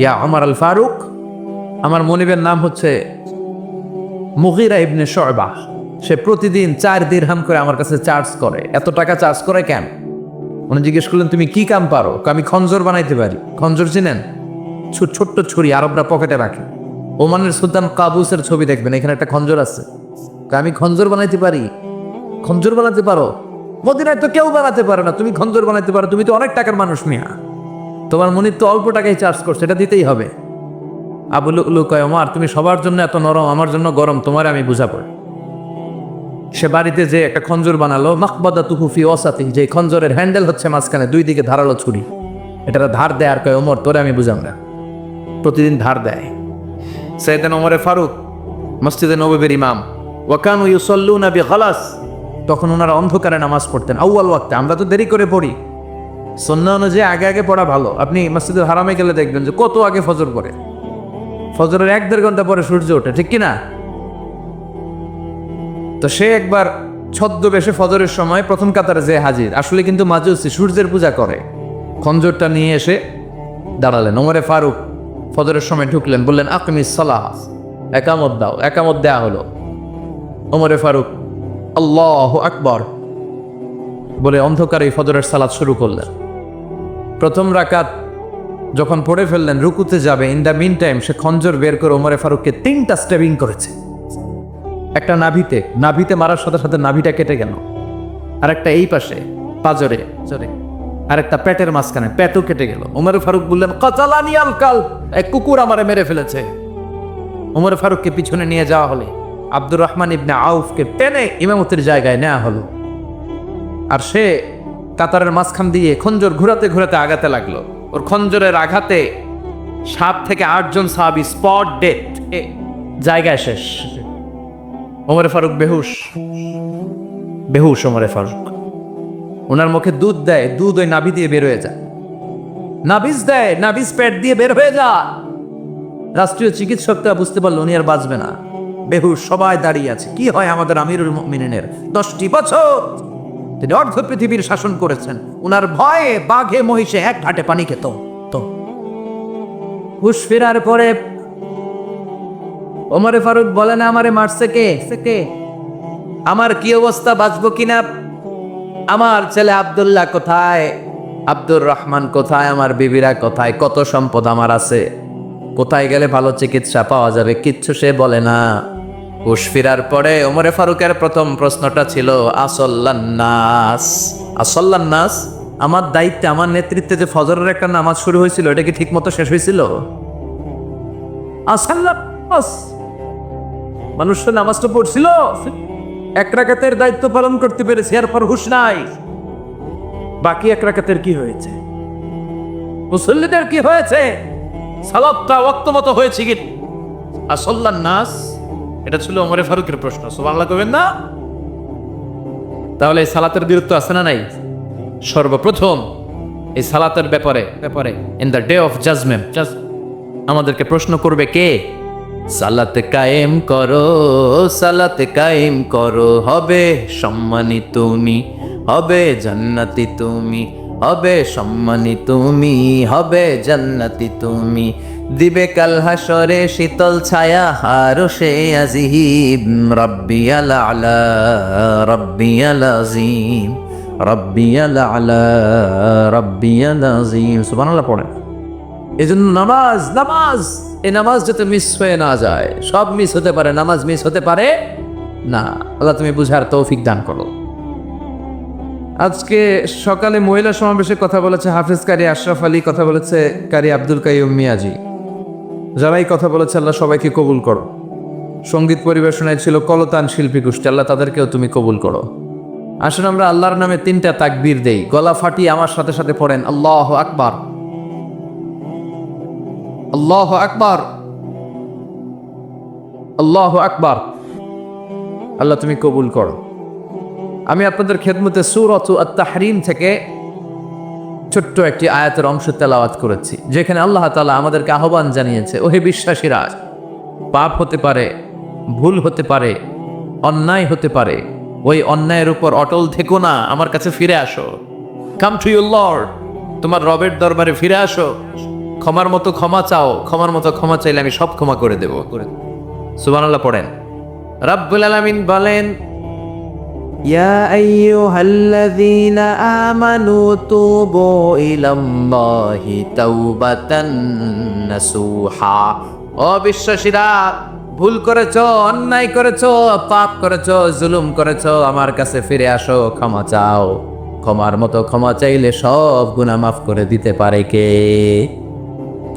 ইয়া ওমর আল ফারুক, আমার মনিবের নাম হচ্ছে মুগীরা ইবনে শুয়বা। সে প্রতিদিন 4 দিরহাম করে আমার কাছে চার্জ করে। এত টাকা চার্জ করে কেন? উনি জিজ্ঞেস করলেন, তুমি কি কাম পারো? আমি খঞ্জর বানাইতে পারি। খঞ্জর চিনেন? ছোট্ট ছুরি, আরবরা পকেটে রাখে। ওমানের সুলতান কাবুসের ছবি দেখবেন, এখানে একটা খঞ্জর আছে। আমি খঞ্জর বানাইতে পারি। খঞ্জর বানাতে পারো? মদিনায় তো কেউ বানাতে পারে না, তুমি খঞ্জর বানাইতে পারো? তুমি তো অনেক টাকার মানুষ মিয়া, তোমার মনির তো অল্প টাকায় চার্জ করছে, এটা দিতেই হবে। আবু লুলু কয়, ওমর তুমি সবার জন্য এত নরম, আমার জন্য গরম, তোমার আমি বুঝাবো। সে বাড়িতে যে একটা খঞ্জর বানালো, মাকবাদা তুহুফি ওসাতি, যে খঞ্জরের হ্যান্ডেল হচ্ছে মাঝখানে, 2 দিকে ধারালো ছুরি। এটা ধার দেয় আর কয়, ওমর তোরে আমি বুঝাম না। প্রতিদিন ধার দেয়। সাইয়েদনা ওমরে ফারুক মসজিদে নববীর ইমাম, ওয়াকানু ইউসাল্লুনা বিগালাস, তখন ওনারা অন্ধকারে নামাজ পড়তেন আউয়াল ওয়াক্তে। আমরা তো দেরি করে পড়ি, সুন্নাহ অনুযায়ী আগে আগে পড়া ভালো। আপনি মসজিদুল হারামে গেলে দেখবেন যে কত আগে ফজর পড়ে, ফজরের 1-1.5 ঘন্টা পরে সূর্য ওঠে, ঠিক কিনা? তো সে একবার ছদ্মবেশে ফজরের সময় প্রথম কাতারে যে হাজির, আসলে কিন্তু মাজুসি, সূর্যের পূজা করে। খঞ্জরটা নিয়ে এসে দাঁড়ালেন। ওমরে ফারুক ফজরের সময় ঢুকলেন, বললেন আকিমিস সালাহ, একামত দাও। একামত দেয়া হলো। ওমরে ফারুক আল্লাহু আকবার বলে অন্ধকারে ফজরের সালাত শুরু করলেন। প্রথম রাকাত যখন পড়ে ফেললেন, রুকুতে যাবে, ইন দ্য মিন টাইম সে খঞ্জর বের করে ওমরে ফারুককে 3টা স্টেবিং করেছে। একটা নাভিতে মারার সাথে সাথে নাভিটা কেটে গেল, আর একটা এই পাশে পাজরে, আর একটা পেটের মাঝখানে, পেটও কেটে গেল। ওমর ফারুক বললেন, কাতালানি আল কাল, এক কুকুর আমারে মেরে ফেলেছে। ওমর ফারুককে পিছনে নিয়ে যাওয়া হলে আব্দুর রহমান ইবনে আউফকে টেনে ইমামতির জায়গায় নেওয়া হলো। আর সে কাতারের মাঝখান দিয়ে খঞ্জর ঘুরাতে ঘুরাতে আগাতে লাগলো। ওর খঞ্জরের আঘাতে 7 থেকে 8 জন সাহাবী স্পট ডেথ, জায়গায় শেষ। ওমর ফারুক বেহুশ। ওমর ফারুক, ওনার মুখে দুধ দেয়, দুধ ওই নাভি দিয়ে বের হয়ে যায়। নাভিজ দেয়, নাভিজ পেট দিয়ে বের হয়ে যায়। রাষ্ট্রীয় চিকিৎসকরা বুঝতে পারলো উনি আর বাঁচবে না, বেহুশ। সবাই দাঁড়িয়ে আছে। কি হয় আমাদের আমিরুল মুমিনিনের? 10টি বছর তিনি অর্ধ পৃথিবীর শাসন করেছেন, উনার ভয়ে বাঘে মহিষে এক ঘাটে পানি খেত। তো হুশ ফেরার পরে ওমরে ফারুক বলেন, আমারে মারছে কে? আমার কি অবস্থা, বাঁচবো কিনা? আমার ছেলে আব্দুল্লাহ কোথায়? আব্দুর রহমান কোথায়? আমার বিবিরা কোথায়? কত সম্পদ আমার আছে, কোথায় গেলে ভালো চিকিৎসা পাওয়া যাবে? কিচ্ছু সে বলে না। হুশ ফিরার পরে ওমরে ফারুকের প্রথম প্রশ্নটা ছিল, আসল্লান্নাস, আমার দায়িত্বে, আমার নেতৃত্বে যে ফজরের একটা নামাজ শুরু হয়েছিল, এটা কি ঠিক মতো শেষ হয়েছিল? আসল্লান্নাস, মানুষের নামাজটা পড়ছিল, 1 রাকাতের দায়িত্ব পালন করতে পেরেছে, এরপর হুশ নাই। বাকি 1 রাকাতের কি হয়েছে? মুসল্লিদের কি হয়েছে? সালাতটা ওয়াক্ত মতো হয়েছে কি? আসল্লান্নাস, এটা ছিল ওমরে ফারুকের প্রশ্ন। সুবহানাল্লাহ কইবেন না? তাহলে এই সালাতের বীরত্ব আছে না নাই? সর্বপ্রথম এই সালাতের ব্যাপারে in the day of judgement আমাদেরকে প্রশ্ন করবে কে? সালাত কায়েম করো, হবে সম্মানী তুমি, হবে জান্নাতি তুমি, হবে সম্মানী তুমি, হবে জান্নাতি তুমি, দিবে কাল হাসরে শীতল ছায়া আরশে আজিম, রাব্বিয়াল আলা রাব্বিয়াল আযীম, রাব্বিয়াল আলা রাব্বিয়াল আযীম। সুবহানাল্লাহ পড়েন। এজন্য নামাজ, এই নামাজ যাতে মিস হয়ে না যায়। সব মিস হতে পারে, নামাজ মিস হতে পারে না। আল্লাহ তুমি বুঝার তৌফিক দান করো। আজকে সকালে মহিলা সমাবেশে কথা বলেছে হাফেজ কারি আশরাফ আলী, কথা বলেছে কারি আব্দুল কাইয়ুম মিয়াজি। যারাই কথা বলেছে আল্লাহ সবাইকে কবুল করো। সঙ্গীত পরিবেশনায় ছিল কলতান শিল্পী গোষ্ঠী, আল্লাহ তাদেরকেও তুমি কবুল করো। আসুন আমরা আল্লাহর নামে 3টা তাকবীর দেই, গলা ফাটিয়ে আমার সাথে সাথে পড়েন, আল্লাহু আকবার, আল্লাহু আকবার, আল্লাহু আকবার। আল্লাহ তুমি কবুল করো। আমি আপনাদের খেদমতে সূরাত আত-তাহরীম থেকে ছোট্ট একটি আয়াতের অংশ তেলাওয়াত করেছি, যেখানে আল্লাহ তাআলা আমাদেরকে আহ্বান জানিয়েছে, ওহে বিশ্বাসীরা, পাপ হতে পারে, ভুল হতে পারে, অন্যায় হতে পারে, ওই অন্যায়ের উপর অটল থেকো না, আমার কাছে ফিরে আসো। কাম টু ইউর লর্ড, তোমার রবের দরবারে ফিরে আসো। ক্ষমার মতো ক্ষমা চাও, ক্ষমার মতো ক্ষমা চাইলে আমি সব ক্ষমা করে দেব। সুবহানাল্লাহ পড়েন। রাব্বুল আলামিন বলেন, ইয়া আইয়ুহাল্লাযীনা আমানু তুবু ইলাল্লাহি তাওবাতান নাসুহা। ও বিশ্বাসীরা, ভুল করেছো, অন্যায় করেছো, পাপ করেছো, জুলুম করেছো, আমার কাছে ফিরে আসো, ক্ষমা চাও। ক্ষমার মতো ক্ষমা চাইলে সব গুনাহ মাফ করে দিতে পারে কে?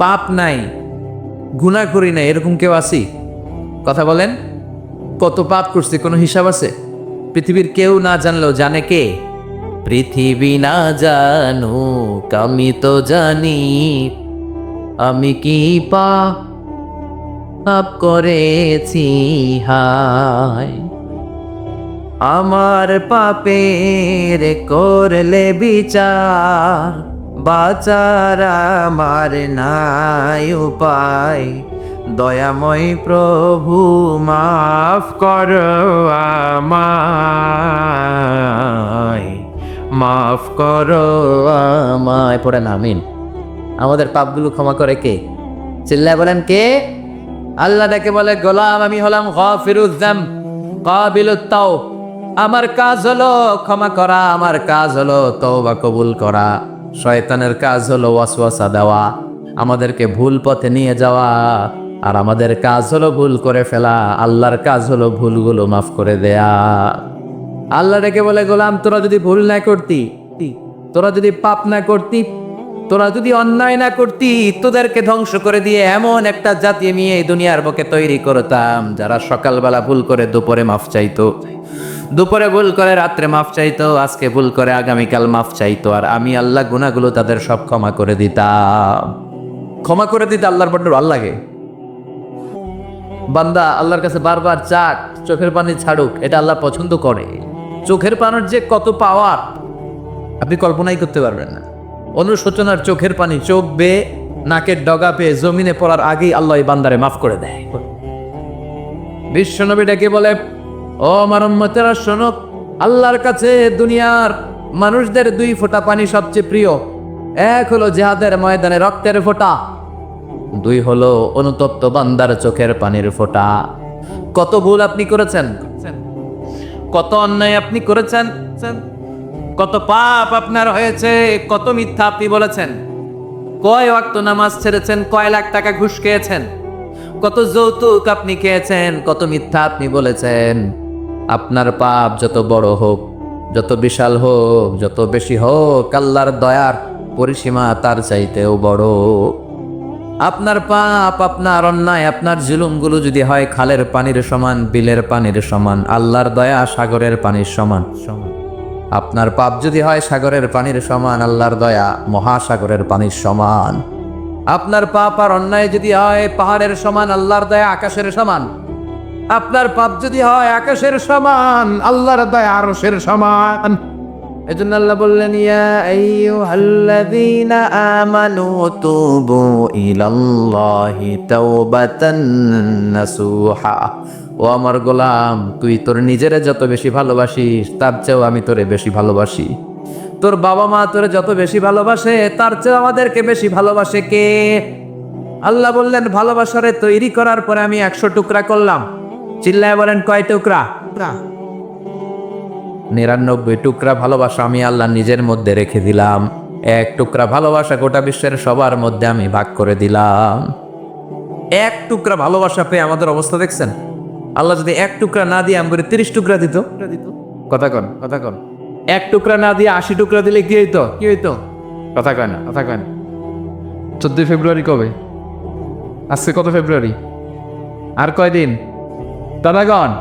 পাপ নাই, গুনাহ করি না, এরকম কেউ আছি? কথা বলেন। কত পাপ করছি, কোনো হিসাব আছে? পৃথিবীর কেউ না জানলেও জানে কে? পৃথিবী না জানুক আমি তো জানি, আমি কি পাপ করেছি হায়। আমার পাপের করলে বিচার, বাঁচার আমার নাই উপায়। দয়াময় প্রভু মাফ করো আমায়, মাফ করো আমায়। পড়েন আমিন। আমাদের পাপগুলো ক্ষমা করে কে? চিল্লায় বলেন কে? আল্লাহ ডেকে বলে, গোলাম আমি হলাম গাফিরুয যামব কাবিলুত তাওব। আমার কাজ হলো ক্ষমা করা, আমার কাজ হলো তওবা কবুল করা। শয়তানের কাজ হলো ওয়াসওয়াসা দেওয়া, আমাদেরকে ভুল পথে নিয়ে যাওয়া। আর আমাদের কাজ হলো ভুল করে ফেলা, আল্লাহর কাজ হলো ভুলগুলো মাফ করে দেয়া। আল্লাহ ডেকে বলে, গোলাম তোরা যদি ভুল না করতি, তোরা যদি পাপ না করতি, তোরা যদি অন্যায় না করতি, তোদেরকে ধ্বংস করে দিয়ে এমন একটা জাতি আমি এই দুনিয়ার বুকে তৈরি করতাম যারা সকালবেলা ভুল করে দুপুরে মাফ চাইতো, দুপুরে ভুল করে রাত্রে মাফ চাইতো, আজকে ভুল করে আগামীকাল মাফ চাইতো। আর আমি আল্লাহ গুনাহগুলো তাদের সব ক্ষমা করে দিতাম। ক্ষমা করে দিতে আল্লাহর বড্ড ভালো লাগে। বান্দা আল্লাহর কাছে বারবার চাক, চোখের পানি ছাড়ুক, এটা আল্লাহ পছন্দ করে। চোখের পানির যে কত পাওয়ার আপনি কল্পনাই করতে পারবেন না। অনুশোচনার চোখের পানি চোখ বেয়ে নাকের ডগা পেয়ে জমিনে পড়ার আগেই আল্লাহ এই বান্দারে মাফ করে দেয়। বিশ্বনবী ডেকে বলে, ও আমার উম্মতেরা শোনো, আল্লাহর কাছে দুনিয়ার মানুষদের দুই ফোঁটা পানি সবচেয়ে প্রিয়। এক হলো জিহাদের ময়দানে রক্তের ফোঁটা, দুই হলো অনুতপ্ত বান্দার চোখের পানির ফোঁটা। কত ভুল আপনি করেছেন, কত অন্যায় আপনি করেছেন, কত পাপ আপনার হয়েছে, কত মিথ্যা আপনি বলেছেন, কয় ওয়াক্ত নামাজ ছেড়েছেন, কয় লাখ টাকা ঘুষ খেয়েছেন, কত যৌতুক আপনি খেয়েছেন, কত মিথ্যা আপনি বলেছেন। আপনার পাপ যত বড় হোক, যত বিশাল হোক, যত বেশি হোক, আল্লাহর দয়ার পরিসীমা তার চাইতেও বড়। আপনার পাপ, আপনার অন্যায়, আপনার জুলুমগুলো যদি হয় খালের পানির সমান, বিলের পানির সমান, আল্লাহর দয়া সাগরের পানির সমান। আপনার পাপ যদি হয় সাগরের পানির সমান, আল্লাহর দয়া মহাসাগরের পানির সমান। আপনার পাপ আর অন্যায় যদি হয় পাহাড়ের সমান, আল্লাহর দয়া আকাশের সমান। আপনার পাপ যদি হয় আকাশের সমান, আল্লাহর দয়া আরশের সমান। এজন্য আল্লাহ বললেন, ইয়া আইয়ুহাল্লাযীনা আমানু তুবু ইলাল্লাহি তাওবাতান নাসুহা। ও আমার গোলাম, তুই তোর নিজেরে যত বেশি ভালোবাসিস তার চেয়েও আমি তোরে বেশি ভালোবাসি। তোর বাবা মা তোরে যত বেশি ভালোবাসে তার চেয়েও আমাদেরকে বেশি ভালোবাসে কে? আল্লাহ বললেন, ভালোবাসারে তৈরি করার পরে আমি 100 টুকরা করলাম। চিল্লায় বলেন, কয় টুকরা? 99 টুকরা ভালোবাসা আমি আল্লাহ নিজের মধ্যে রেখে দিলাম। 1 টুকরা ভালোবাসা গোটা বিশ্বের সবার মধ্যে আমি ভাগ করে দিলাম। 1 টুকরা ভালোবাসা পেয়ে আমাদের অবস্থা দেখছেন? আল্লাহ যদি 1 টুকরা না দিয়ে আমাদের 30 টুকরা দিত, কথা কন, কথা কন। 1 টুকরা না দিয়ে 80 টুকরা দিলে কি হইতো? কি হইতো? কথা কয় না, কথা কয় না। 14 ফেব্রুয়ারি কবে? আজকে কত ফেব্রুয়ারি? আর কয়দিন? দাদাগণ,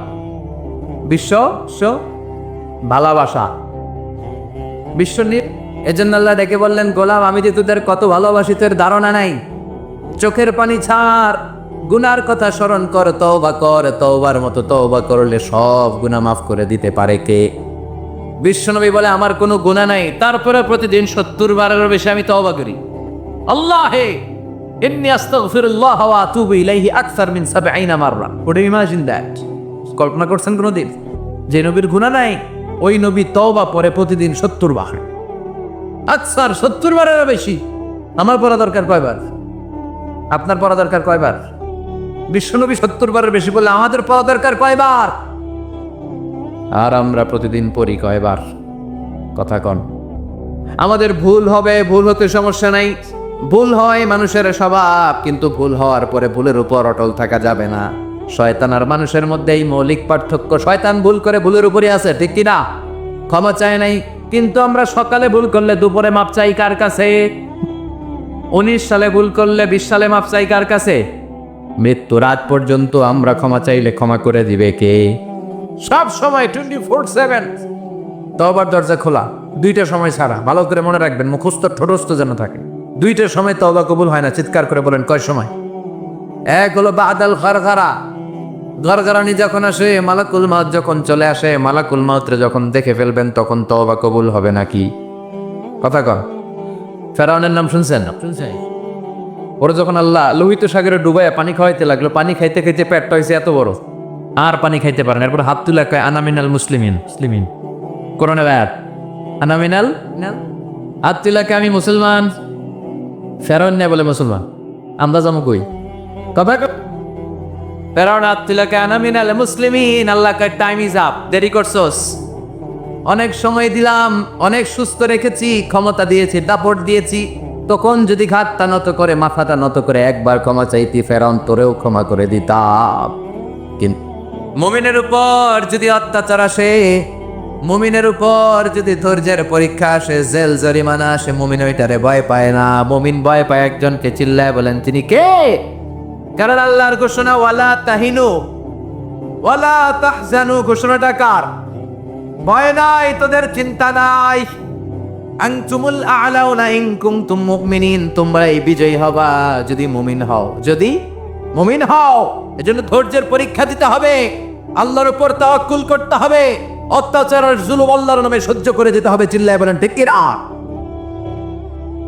বিশ্ব ভালোবাসা, বিশ্ব নিয়ে। এজন্য আল্লাহ ডেকে বললেন, গোলাম আমি যে তোদের কত ভালোবাসি তোর ধারণা নাই। চোখের পানি ছাড়, গুনার কথা স্মরণ কর, তওবা কর। তওবার মতো তওবা করলে সব গুনাহ মাফ করে দিতে পারে কে? বিশ্বনবী বলে, আমার কোনো গুনাহ নাই, তারপরে প্রতিদিন 70 বারেরও বেশি আমি তওবা করি। আল্লাহে ইন্নী আস্তাগফিরুল্লাহ ওয়া আতুবু ইলাইহি আকসার মিন 70 মাররা। Would you imagine that? কল্পনা করছেন কোনদিন যে নবীর গুনাহ নাই ওই নবী তওবা পরে প্রতিদিন 70 বার, আকসার 70 বারেরও বেশি। আমার পড়া দরকার কয়বার? আপনার পড়া দরকার কয়বার? বিশ্বনবী 70 বারের বেশি বললে আমাদের পড়া দরকার কয়বার? আর আমরা প্রতিদিন পড়ি কয়বার? কথা কন। আমাদের ভুল হবে, ভুল হতে সমস্যা নাই। ভুল হয় মানুষের স্বভাব, কিন্তু ভুল হওয়ার পরে ভুলের উপর অটল থাকা যাবে না। শয়তান আর মানুষের মধ্যে এই মৌলিক পার্থক্য। শয়তান ভুল করে ভুলের উপরই আছে, ঠিক কিনা? ক্ষমা চায় নাই, কিন্তু আমরা সকালে ভুল করলে দুপুরে মাপ চাই কার কাছে? 19 সালে ভুল করলে 20 সালে মাপ চাই কার কাছে? মৃত্যু রাত পর্যন্ত আমরা ক্ষমা চাইলে ক্ষমা করে দিবে কে? সব সময় 24/7 তওবার দরজা খোলা, দুইটা সময় ছাড়া। ভালো করে মনে রাখবেন, মুখস্থ ঠোঁটস্থ যেন থাকে। দুইটার সময় তওবা কবুল হয় না। চিৎকার করে বলেন কয় সময়? এক হলো বাদাল গারগারা, গারগারানি যখন আসে, মালাকুল মাউত যখন চলে আসে, মালাকুল মাউতরে যখন দেখে ফেলবেন তখন তওবা কবুল হবে নাকি? কথা কন। ফেরাউনের নাম শুনছেন? ওরা যখন আল্লাহ লোহিত সাগরে ডুবাইয়া পানি খাওয়াইতে লাগলো, পানি খাইতে খাইতে পেটটা হয়েছে এত বড়, আর পানি খাইতে পারেন। এরপর হাত তুলে কয় আনামিনাল মুসলিমিন। মুসলিমিন কোরআনের আয়াত, আনামিনাল, হাত তুলে কয় আমি মুসলমান। ফেরাউন না বলে মুসলমান, আমরা যাবো কই? কথা ফেরাউন হাত তুলে কয় আনামিনাল মুসলিমিন। আল্লাহ কয় টাইম ইজ আপ, দেরি করছস। অনেক সময় দিলাম, অনেক সুস্থ রেখেছি, ক্ষমতা দিয়েছি, দাপট দিয়েছি, তখন যদি ঘাটটা নত করে, মাথাটা নত করে একবার ক্ষমা চাইতি, ফেরাউন তোরেও ক্ষমা করে দিতাম। কিন্তু মুমিনের উপর যদি অত্যাচার আসে, মুমিনের উপর যদি ধৈর্যের পরীক্ষা আসে, জেল জরিমানা আসে, মুমিন ওইটারে ভয় পায় না। মুমিন ভয় পায় একজনকে। চিল্লায় বলেন তিনি কে? কারণ আল্লাহর ঘোষণা ওয়ালা তাহিনু ওয়ালা তাহজানু। ঘোষণাটা কার? ভয় নাই, তোদের চিন্তা নাই। আনতুমুল আ'লাউনা ইন কুনতুম মুমিনিন। তোমরাই বিজয়ী হবা যদি মুমিন হও, যদি মুমিন হও। এজন্য ধৈর্যের পরীক্ষা দিতে হবে, আল্লাহর উপর তাওয়াক্কুল করতে হবে, অত্যাচার আর জুলুম আল্লাহর নামে সহ্য করে যেতে হবে। চিল্লায় বলেন ঠিক কি না?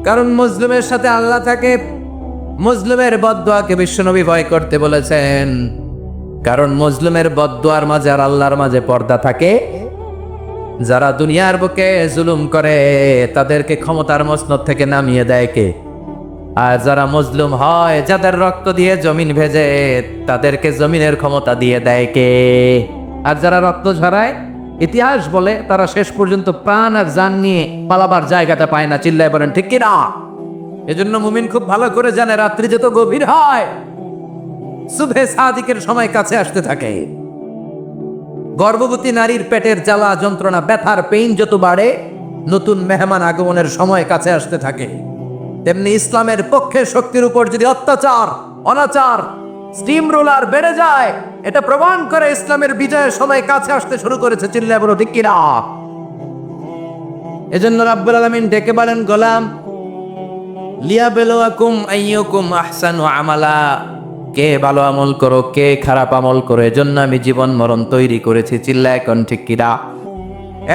কারণ মুসলিমের সাথে আল্লাহ থাকে। মুসলিমের বদদুয়াকে বিশ্বনবী ভয় করতে বলেছেন, কারণ মুসলিমের বদদুয়ার মাঝে আর আল্লাহর মাঝে পর্দা থাকে। যারা দুনিয়ার বুকে জুলুম করে তাদেরকে ক্ষমতার মসনদ থেকে নামিয়ে দেয় কে? আর যারা মজলুম হয়, যাদের রক্ত দিয়ে জমিন ভেজে, তাদেরকে জমিনের ক্ষমতা দিয়ে দেয় কে? আর যারা রক্ত ঝরায়, ইতিহাস বলে তারা শেষ পর্যন্ত প্রাণ আর জান নিয়ে পালাবার জায়গাটা পায় না। চিল্লায় বলেন ঠিক কিনা? এজন্য মুমিন খুব ভালো করে জানে, রাত্রি যত গভীর হয়, সুবহে সাদিকের সময় কাছে আসতে থাকে। গর্ভবতী নারীর পেটের জ্বালা যন্ত্রণা, ব্যথার পেইন যত বাড়ে, নতুন মেহমান আগমনের সময় কাছে আসতে থাকে। তেমনি ইসলামের পক্ষে শক্তির উপর যদি অত্যাচার, অনাচার, স্টিম রোলার বেড়ে যায়, এটা প্রমাণ করে ইসলামের বিজয়ের সময় কাছে আসতে শুরু করেছে। চিল্লায় বলো ঠিক কিনা? এজন্য রাব্বুল আলামিন ডেকে বলেন, গোলাম লিয়াবলুয়াকুম আইয়ুকুম আহসানু আমালা। কে ভালো আমল করো, কে খারাপ আমল করো, এজন্য আমি জীবন মরণ তৈরি করেছি। চিল্লায় কোন ঠিক কিনা?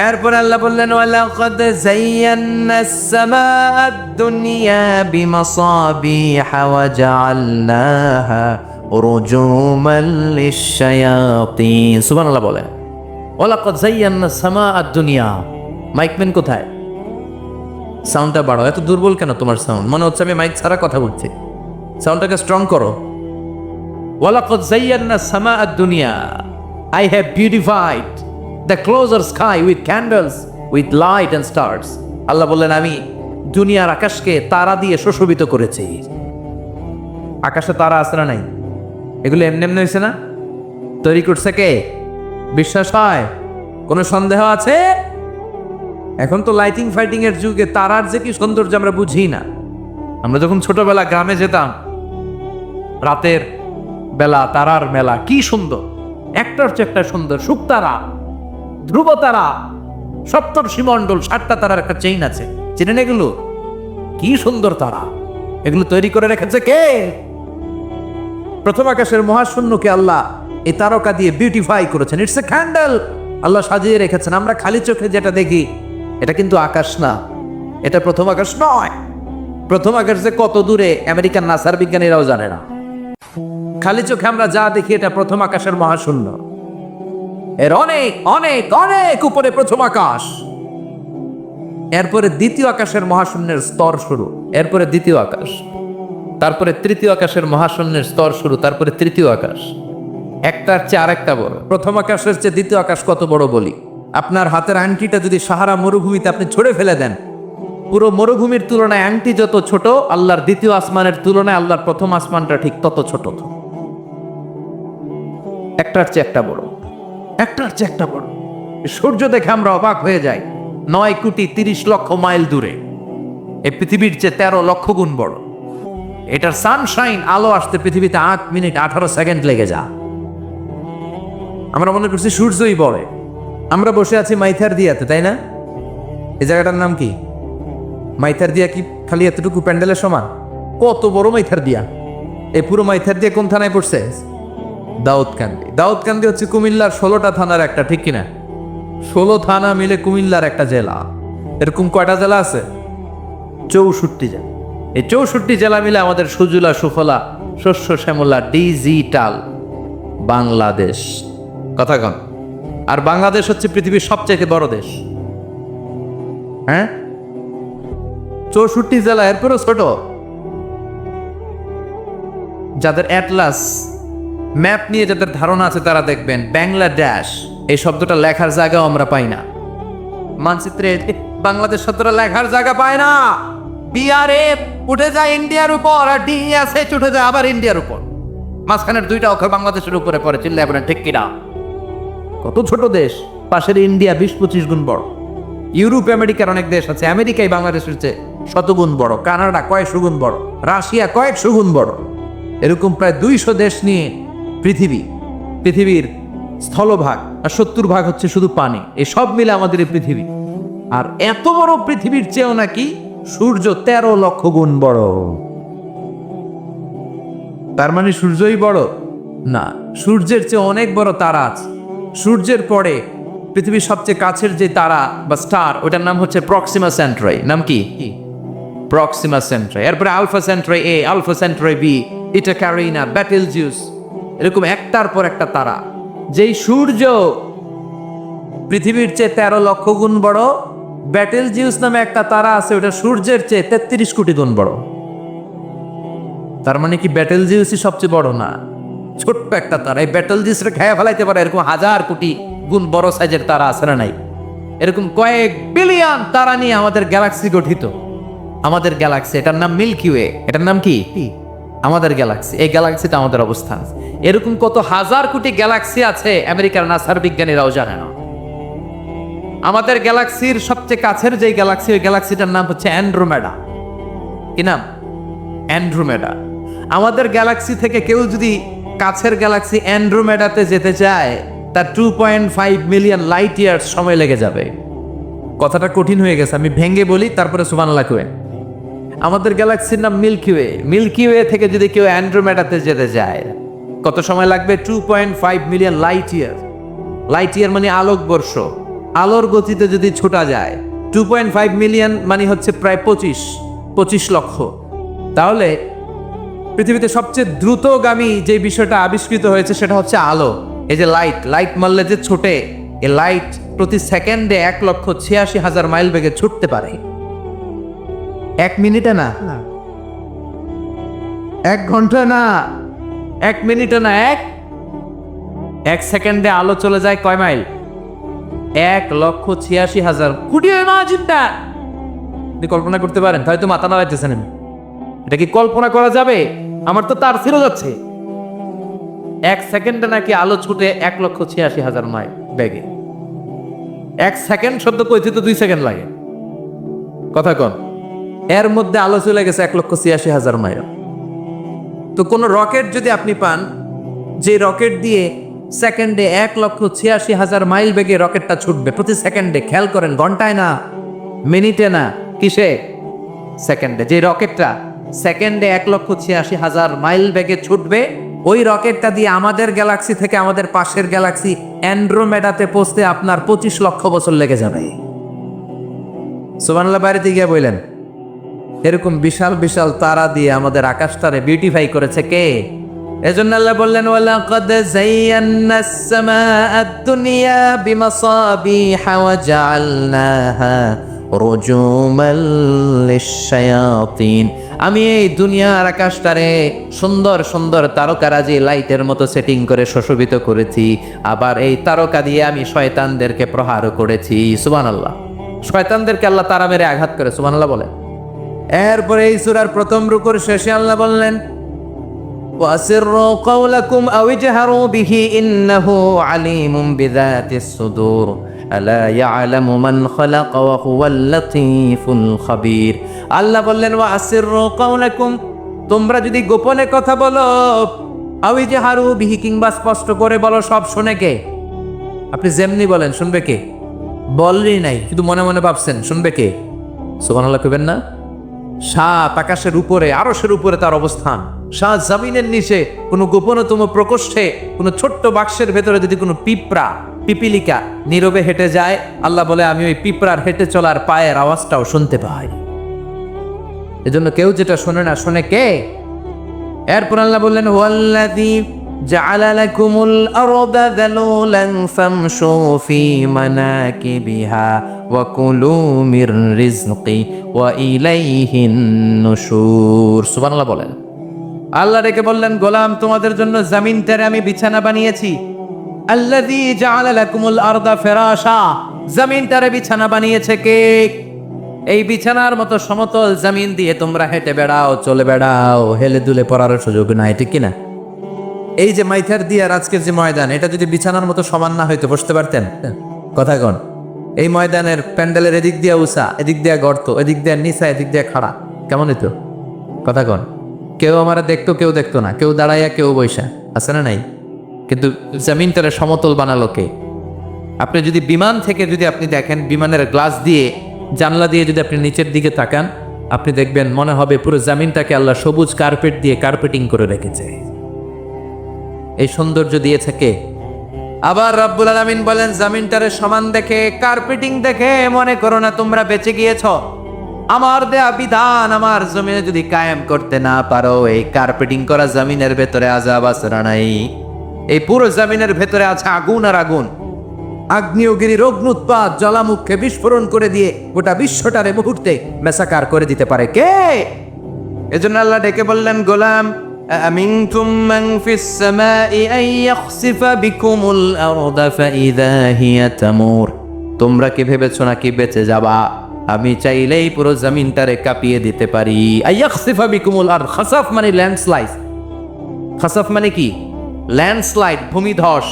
এরপর আল্লাহ বললেন ওয়ালাকাদ যায়্যানাস সামাআদ দুনিয়া বিমাসাবিহা ওয়া জাআলনাহা রুজুমান লিশ-শায়াতিন। সুবহানাল্লাহ বলেন। ওয়ালাকাদ যায়্যানাস সামাআদ দুনিয়া। মাইকম্যান কোথায়? সাউন্ডটা বাড়াও। এত দুর্বল কেন তোমার সাউন্ড? মনে হচ্ছে আমি মাইক ছাড়া কথা বলছি। সাউন্ডটাকে স্ট্রং করো। ওয়ালাকাদ যায়্যানাস সামাআদ দুনিয়া, I have beautified the closer sky with candles, with light and stars. আল্লাহ বললেন আমি দুনিয়ার আকাশকে তারা দিয়ে সুশোভিত করেছি। আকাশে তারা আছে না নাই? এগুলো এমনি এমনি হয়েছে না? তৈরি করছে কে? বিশ্বাস হয়? কোনো সন্দেহ আছে? এখন তো লাইটিং ফাইটিং এর যুগে তারার যে কি সৌন্দর্য আমরা বুঝি না। আমরা যখন ছোটবেলা গ্রামে যেতাম, রাতের বেলা তারার মেলা, কি সুন্দর, একটার চেয়ে একটা সুন্দর। শুকতারা, ধ্রুব তারা, সপ্তর্ষিমণ্ডল, 7টা তারার একটা চেইন আছে, চেনেন এগুলো? কি সুন্দর তারা! এগুলো তৈরি করে রেখেছে কে? প্রথম আকাশের মহাশূন্যকে আল্লাহ এই তারকা দিয়ে বিউটিফাই করেছেন। It's a candle. আল্লাহ সাজিয়ে রেখেছেন। আমরা খালি চোখে যেটা দেখি এটা কিন্তু আকাশ না, এটা প্রথম আকাশ নয়। প্রথম আকাশ যে কত দূরে আমেরিকান নাসার বিজ্ঞানীরাও জানে না। খালি চোখে আমরা যা দেখি এটা প্রথম আকাশের মহাশূন্য। এর অনেক অনেক অনেক উপরে প্রথম আকাশ। এরপরে দ্বিতীয় আকাশের মহাশূন্যের স্তর শুরু, এরপরে দ্বিতীয় আকাশ, তারপরে তৃতীয় আকাশের মহাশূন্যের স্তর শুরু, তারপরে তৃতীয় আকাশ, একটার চেয়ে আরেকটা বড়। প্রথম আকাশের চেয়ে দ্বিতীয় আকাশ কত বড় বলি, আপনার হাতের আংটিটা যদি সাহারা মরুভূমিতে আপনি ছড়ে ফেলে দেন, পুরো মরুভূমির তুলনায় আংটি যত ছোট, আল্লাহর দ্বিতীয় আসমানের তুলনায় আল্লাহর প্রথম আসমানটা ঠিক তত ছোট। একটার চেয়ে একটা বড়, একটার চেয়ে একটা বড়। সূর্য দেখে আমরা অবাক হয়ে যাই, 9,30,00,000 মাইল দূরে। এই পৃথিবীর চেয়ে 13 লক্ষ গুণ বড়। এটার সানশাইন, আলো আসতে পৃথিবীতে 8 মিনিট 18 সেকেন্ড লেগে যা। আমরা মনে করছি সূর্যই বড়। আমরা বসে আছি মাইথার দিয়াতে, তাই না? এই জায়গাটার নাম কি? মাইথার দিয়া কি খালি এতটুকু প্যান্ডেলের সমান? কত বড় মাইথার দিয়া! এই পুরো মাইথার দিয়া কোন থানায় পড়ছে? দাউদকান্দি। দাউদকান্দি হচ্ছে কুমিল্লার 16টা থানার একটা, ঠিক কিনা? 16 থানা মিলে কুমিল্লার একটা জেলা। এরকম কয়টা জেলা আছে? 64 জেলা। এই 64 জেলা মিলে আমাদের সুজলা সুফলা শস্য শ্যামলা ডিজিটাল বাংলাদেশ। কথা কন। আর বাংলাদেশ হচ্ছে পৃথিবীর সবচেয়ে বড় দেশ। হ্যাঁ, 64 জেলা, এরপরও ছোট। যাদের অ্যাটলাস ম্যাপ নিয়ে যাদের ধারণা আছে তারা দেখবেন বাংলাদেশ এই শব্দটা লেখার জায়গাও আমরা পাই না। মানচিত্রে বাংলাদেশ শব্দটা লেখার জায়গা পায় না। বিআরএফ উঠে যায় ইন্ডিয়ার উপর, আর ডিএসএ উঠে যায় আবার ইন্ডিয়ার উপর। মাঝখানের দুইটা অক্ষর বাংলাদেশের উপরে পড়ে, চিল্লায় বলেন ঠিক কিনা? কত ছোট দেশ। পাশের ইন্ডিয়া 20-25 গুণ বড়। ইউরোপ আমেরিকার অনেক দেশ আছে, আমেরিকায় বাংলাদেশের চেয়ে শতগুণ বড়। কানাডা কয়েকশো গুণ বড়, রাশিয়া কয়েকশো গুণ বড়। এরকম প্রায় 200 দেশ নিয়ে পৃথিবীর স্থলভাগ, আর 70% হচ্ছে শুধু পানি। এই সব মিলে আমাদের এই পৃথিবী। আর এত বড় পৃথিবীর চেয়েও নাকি সূর্য 13 লক্ষ গুণ বড়। তার মানে সূর্যই বড় না, সূর্যের চেয়ে অনেক বড় তারা আছে। সূর্যের পরে পৃথিবীর সবচেয়ে কাছের যে তারা বা স্টার, ওটার নাম হচ্ছে প্রক্সিমা সেন্ট্রাই। নাম কি? প্রক্সিমা সেন্ট্রাই। এরপরে আলফা সেন্ট্রাই এ, আলফা সেন্ট্রাই বি, ইটা ক্যারিনা, বেটেলজিউস, এরকম একটার পর একটা তারা। যেই সূর্য পৃথিবীর চেয়ে 13 লক্ষ গুণ বড়, বেটেলজিউস নামে একটা তারা আছে, ওটা সূর্যের চেয়ে 33 কোটি গুণ বড়। তার মানে কি বেটেলজিউসই সবচেয়ে বড় না? ছোট্ট একটা তারা। এই বেটেলজিউসটা খেয়ে ফেলাইতে পারে এরকম 1000 কোটি গুণ বড় সাইজের তারা আছে না নাই? এরকম কয়েক বিলিয়ন তারা নিয়ে আমাদের গ্যালাক্সি গঠিত। আমাদের গ্যালাক্সি, এটার নাম মিল্কি ওয়ে। এটার নাম কি? আমাদের গ্যালাক্সি। এই গ্যালাক্সিতে আমাদের অবস্থান। এরকম কত হাজার কোটি গ্যালাক্সি আছে, আমেরিকার নাসার বিজ্ঞানীরাও জানে না। আমাদের গ্যালাক্সির সবচেয়ে কাছের যে গ্যালাক্সি, ওই গ্যালাক্সিটার নাম হচ্ছে অ্যান্ড্রোমেডা। কি নাম? অ্যান্ড্রোমেডা। আমাদের গ্যালাক্সি থেকে কেউ যদি কাছের গ্যালাক্সি অ্যান্ড্রোমেডাতে যেতে চায়, তার 2.5 মিলিয়ন লাইট ইয়ার্স সময় লেগে যাবে। কথাটা কঠিন হয়ে গেছে, আমি ভেঙে বলি, তারপরে সুবহানাল্লাহ কই। আমাদের গ্যালাক্সির নাম মিল্কি ওয়ে। মিল্কি ওয়ে থেকে যদি কেউ অ্যান্ড্রোমেডাতে যেতে যায়, কত সময় লাগবে? 2.5 million light year. Light year মানে আলোকবর্ষ। আলোর গতিতে যদি ছোটা যায়, 2.5 মিলিয়ন মানে হচ্ছে প্রায় 25 লক্ষ। তাহলে পৃথিবীতে সবচেয়ে দ্রুতগামী যে বিষয়টা আবিষ্কৃত হয়েছে সেটা হচ্ছে আলো। এই যে লাইট মারলে যে ছোটে, এই লাইট প্রতি সেকেন্ডে 1,86,000 মাইল বেগে ছুটতে পারে। 1 মিনিটে না, 1 ঘন্টা না, 1 মিনিটে না, 1 সেকেন্ডে আলো চলে যায় কয় মাইল? 1,86,000 কোটি। চিন্তা আপনি কল্পনা করতে পারেন? হয়তো মাথা নাড়াইতেছেন। এটা কি কল্পনা করা যাবে? আমার তো তার ফিরে যাচ্ছে। 1 সেকেন্ডে নাকি আলো ছুটে 1,86,000 মাইল বেগে। 1 সেকেন্ড শব্দ কইতে তো 2 সেকেন্ড লাগে। কথা কন। এর মধ্যে আলো চলে গেছে 1,86,000 মাইল। তো কোন রকেট যদি আপনি পান, যে রকেট দিয়ে সেকেন্ডে 1,86,000 মাইল বেগে রকেটটা ছুটবে প্রতি সেকেন্ডে, খেয়াল করেন, ঘন্টায় না, মিনিটে না, কিসে? সেকেন্ডে। যে রকেটটা সেকেন্ডে 1,86,000 মাইল বেগে ছুটবে, ওই রকেটটা দিয়ে আমাদের গ্যালাক্সি থেকে আমাদের পাশের গ্যালাক্সি অ্যান্ড্রোমেডাতে পৌঁছতে আপনার 25 লক্ষ বছর লেগে যাবে। সুবহানাল্লাহ বাড়িতে গিয়ে বললেন। এরকম বিশাল বিশাল তারা দিয়ে আমাদের আকাশটারে বিউটিফাই করেছে কে? এজন্য আল্লাহ বললেন, ওয়ালাকাদ যায়্যানাস সামাআদ দুনিয়া বিমাসাবিহা ওয়া জাআলনাহা রুজুমাল লিশ-শায়াতিন। আমি এই দুনিয়ার আকাশটারে সুন্দর সুন্দর তারকারাজি লাইটের মতো সেটিং করে সুশোভিত করেছি, আবার এই তারকা দিয়ে আমি শয়তানদেরকে প্রহার করেছি। সুবহানাল্লাহ। শয়তানদেরকে আল্লাহ তারা মেরে আঘাত করে। সুবহানাল্লাহ বলেন। এরপরে এই সূরার প্রথম রুকুর শেষে আল্লাহ বললেন, وَأَسِرُّوا قَوْلَكُمْ أَوِ اجْهَرُوا بِهِ إِنَّهُ عَلِيمٌ بِذَاتِ الصُّدُورِ أَلَا يَعْلَمُ مَنْ خَلَقَ وَهُوَ اللَّطِيفُ الْخَبِيرُ। আল্লাহ বললেন, وَأَسِرُّوا قَوْلَكُمْ, তোমরা যদি গোপনে কথা বলো, أَوِ اجْهَرُوا بِهِ, কিংবা স্পষ্ট করে বলো, সব শুনে কে? আপনি যেমনি বলেন শুনবে কে? বললেই নাই, শুধু মনে মনে ভাবছেন, শুনবে কে? সুবহানাল্লাহ কইবেন না? সাত আকাশের উপরে, আরশের উপরে তার অবস্থান, সাত জমিনের নিচে কোনো গোপনতম প্রকোষ্ঠে, কোনো ছোট্ট বাক্সের ভেতরে যদি কোনো পিঁপড়া, পিপিলিকা নীরবে হেঁটে যায়, আল্লাহ বলে আমি ওই পিঁপড়ার হেঁটে চলার পায়ের আওয়াজটাও শুনতে পাই। এজন্য কেউ যেটা শোনে না, শোনে কে? এরপর আল্লাহ বললেন, হুয়াল্লাযী জাআলা লাকুমুল আরদা যালুলান ফামশু ফি মানাকিবিহা ওয়া কুলু মির রিজকি ওয়া ইলাইহিন নুশুর। সুবহানাল্লাহ বলেন। আল্লাহ ডেকে বললেন, গোলাম, তোমাদের জন্য জমিনটারে আমি বিছানা বানিয়েছি। আল্লাযী জাআলা লাকুমুল আরদা ফিরাশা, জমিনটারে বিছানা বানিয়েছে কে? এই বিছানার মতো সমতল জমিন দিয়ে তোমরা হেঁটে বেড়াও, চলে বেড়াও, হেলে দুলে পড়ার সুযোগ নাই, ঠিক কিনা? এই যে মাইথার দিয়ে আর আজকের যে ময়দান, এটা যদি বিছানার মতো সমান না হইতো বসতে পারতেন? কথা কন। এই ময়দানের প্যান্ডেলের এদিক দিয়ে উঁচা, এদিক দিয়ে গর্ত, এদিক দিয়ে নিচা, এদিক দিয়ে খাড়া, কেমন হইতো? কথা কন। কেউ আমারা দেখতো, কেউ দেখতো না, কেউ দাঁড়াইয়া, কেউ বৈশা, আছে না নাই? কিন্তু জমিনটারে সমতল বানালো কে? আপনি যদি বিমান থেকে যদি আপনি দেখেন, বিমানের গ্লাস দিয়ে, জানলা দিয়ে যদি আপনি নিচের দিকে তাকান, আপনি দেখবেন মনে হবে পুরো জমিনটাকে আল্লাহ সবুজ কার্পেট দিয়ে কার্পেটিং করে রেখেছে। এই সৌন্দর্য দিয়েছে কে? আবার রব্বুল আলামিন বলেন, জমিনটারে সমান দেখে, কার্পেটিং দেখে মনে করো না তোমরা বেঁচে গিয়েছ। আমার দেয়া বিধান আমার জমিনে যদি কায়েম করতে না পারো, এই কার্পেটিং করা জমিনের ভেতরে আযাব আছে না নাই? এই পুরো জমিনের ভেতরে আছে আগুন আর আগুন। আগ্নেয়গিরির অগ্নুৎপাত জ্বালামুখে বিস্ফোরণ করে দিয়ে গোটা বিশ্বটারে মুহূর্তে মেসাকার করে দিতে পারে কে? এজন্য আল্লাহ ডেকে বললেন, গোলাম, أأمنتم من في السماء أن يخسف بكم الأرض فإذا هي تمور। তোমরা কি ভেবেছো নাকি বেঁচে যাবা? আমি চাইলেই পুরো জমিনটারে কাঁপিয়ে দিতে পারি। আইয়াখসিফা বিকুমুল আরদ, খাসাফ মানে ল্যান্ডস্লাইড। খাসাফ মানে কি? ল্যান্ডস্লাইড, ভূমিধস,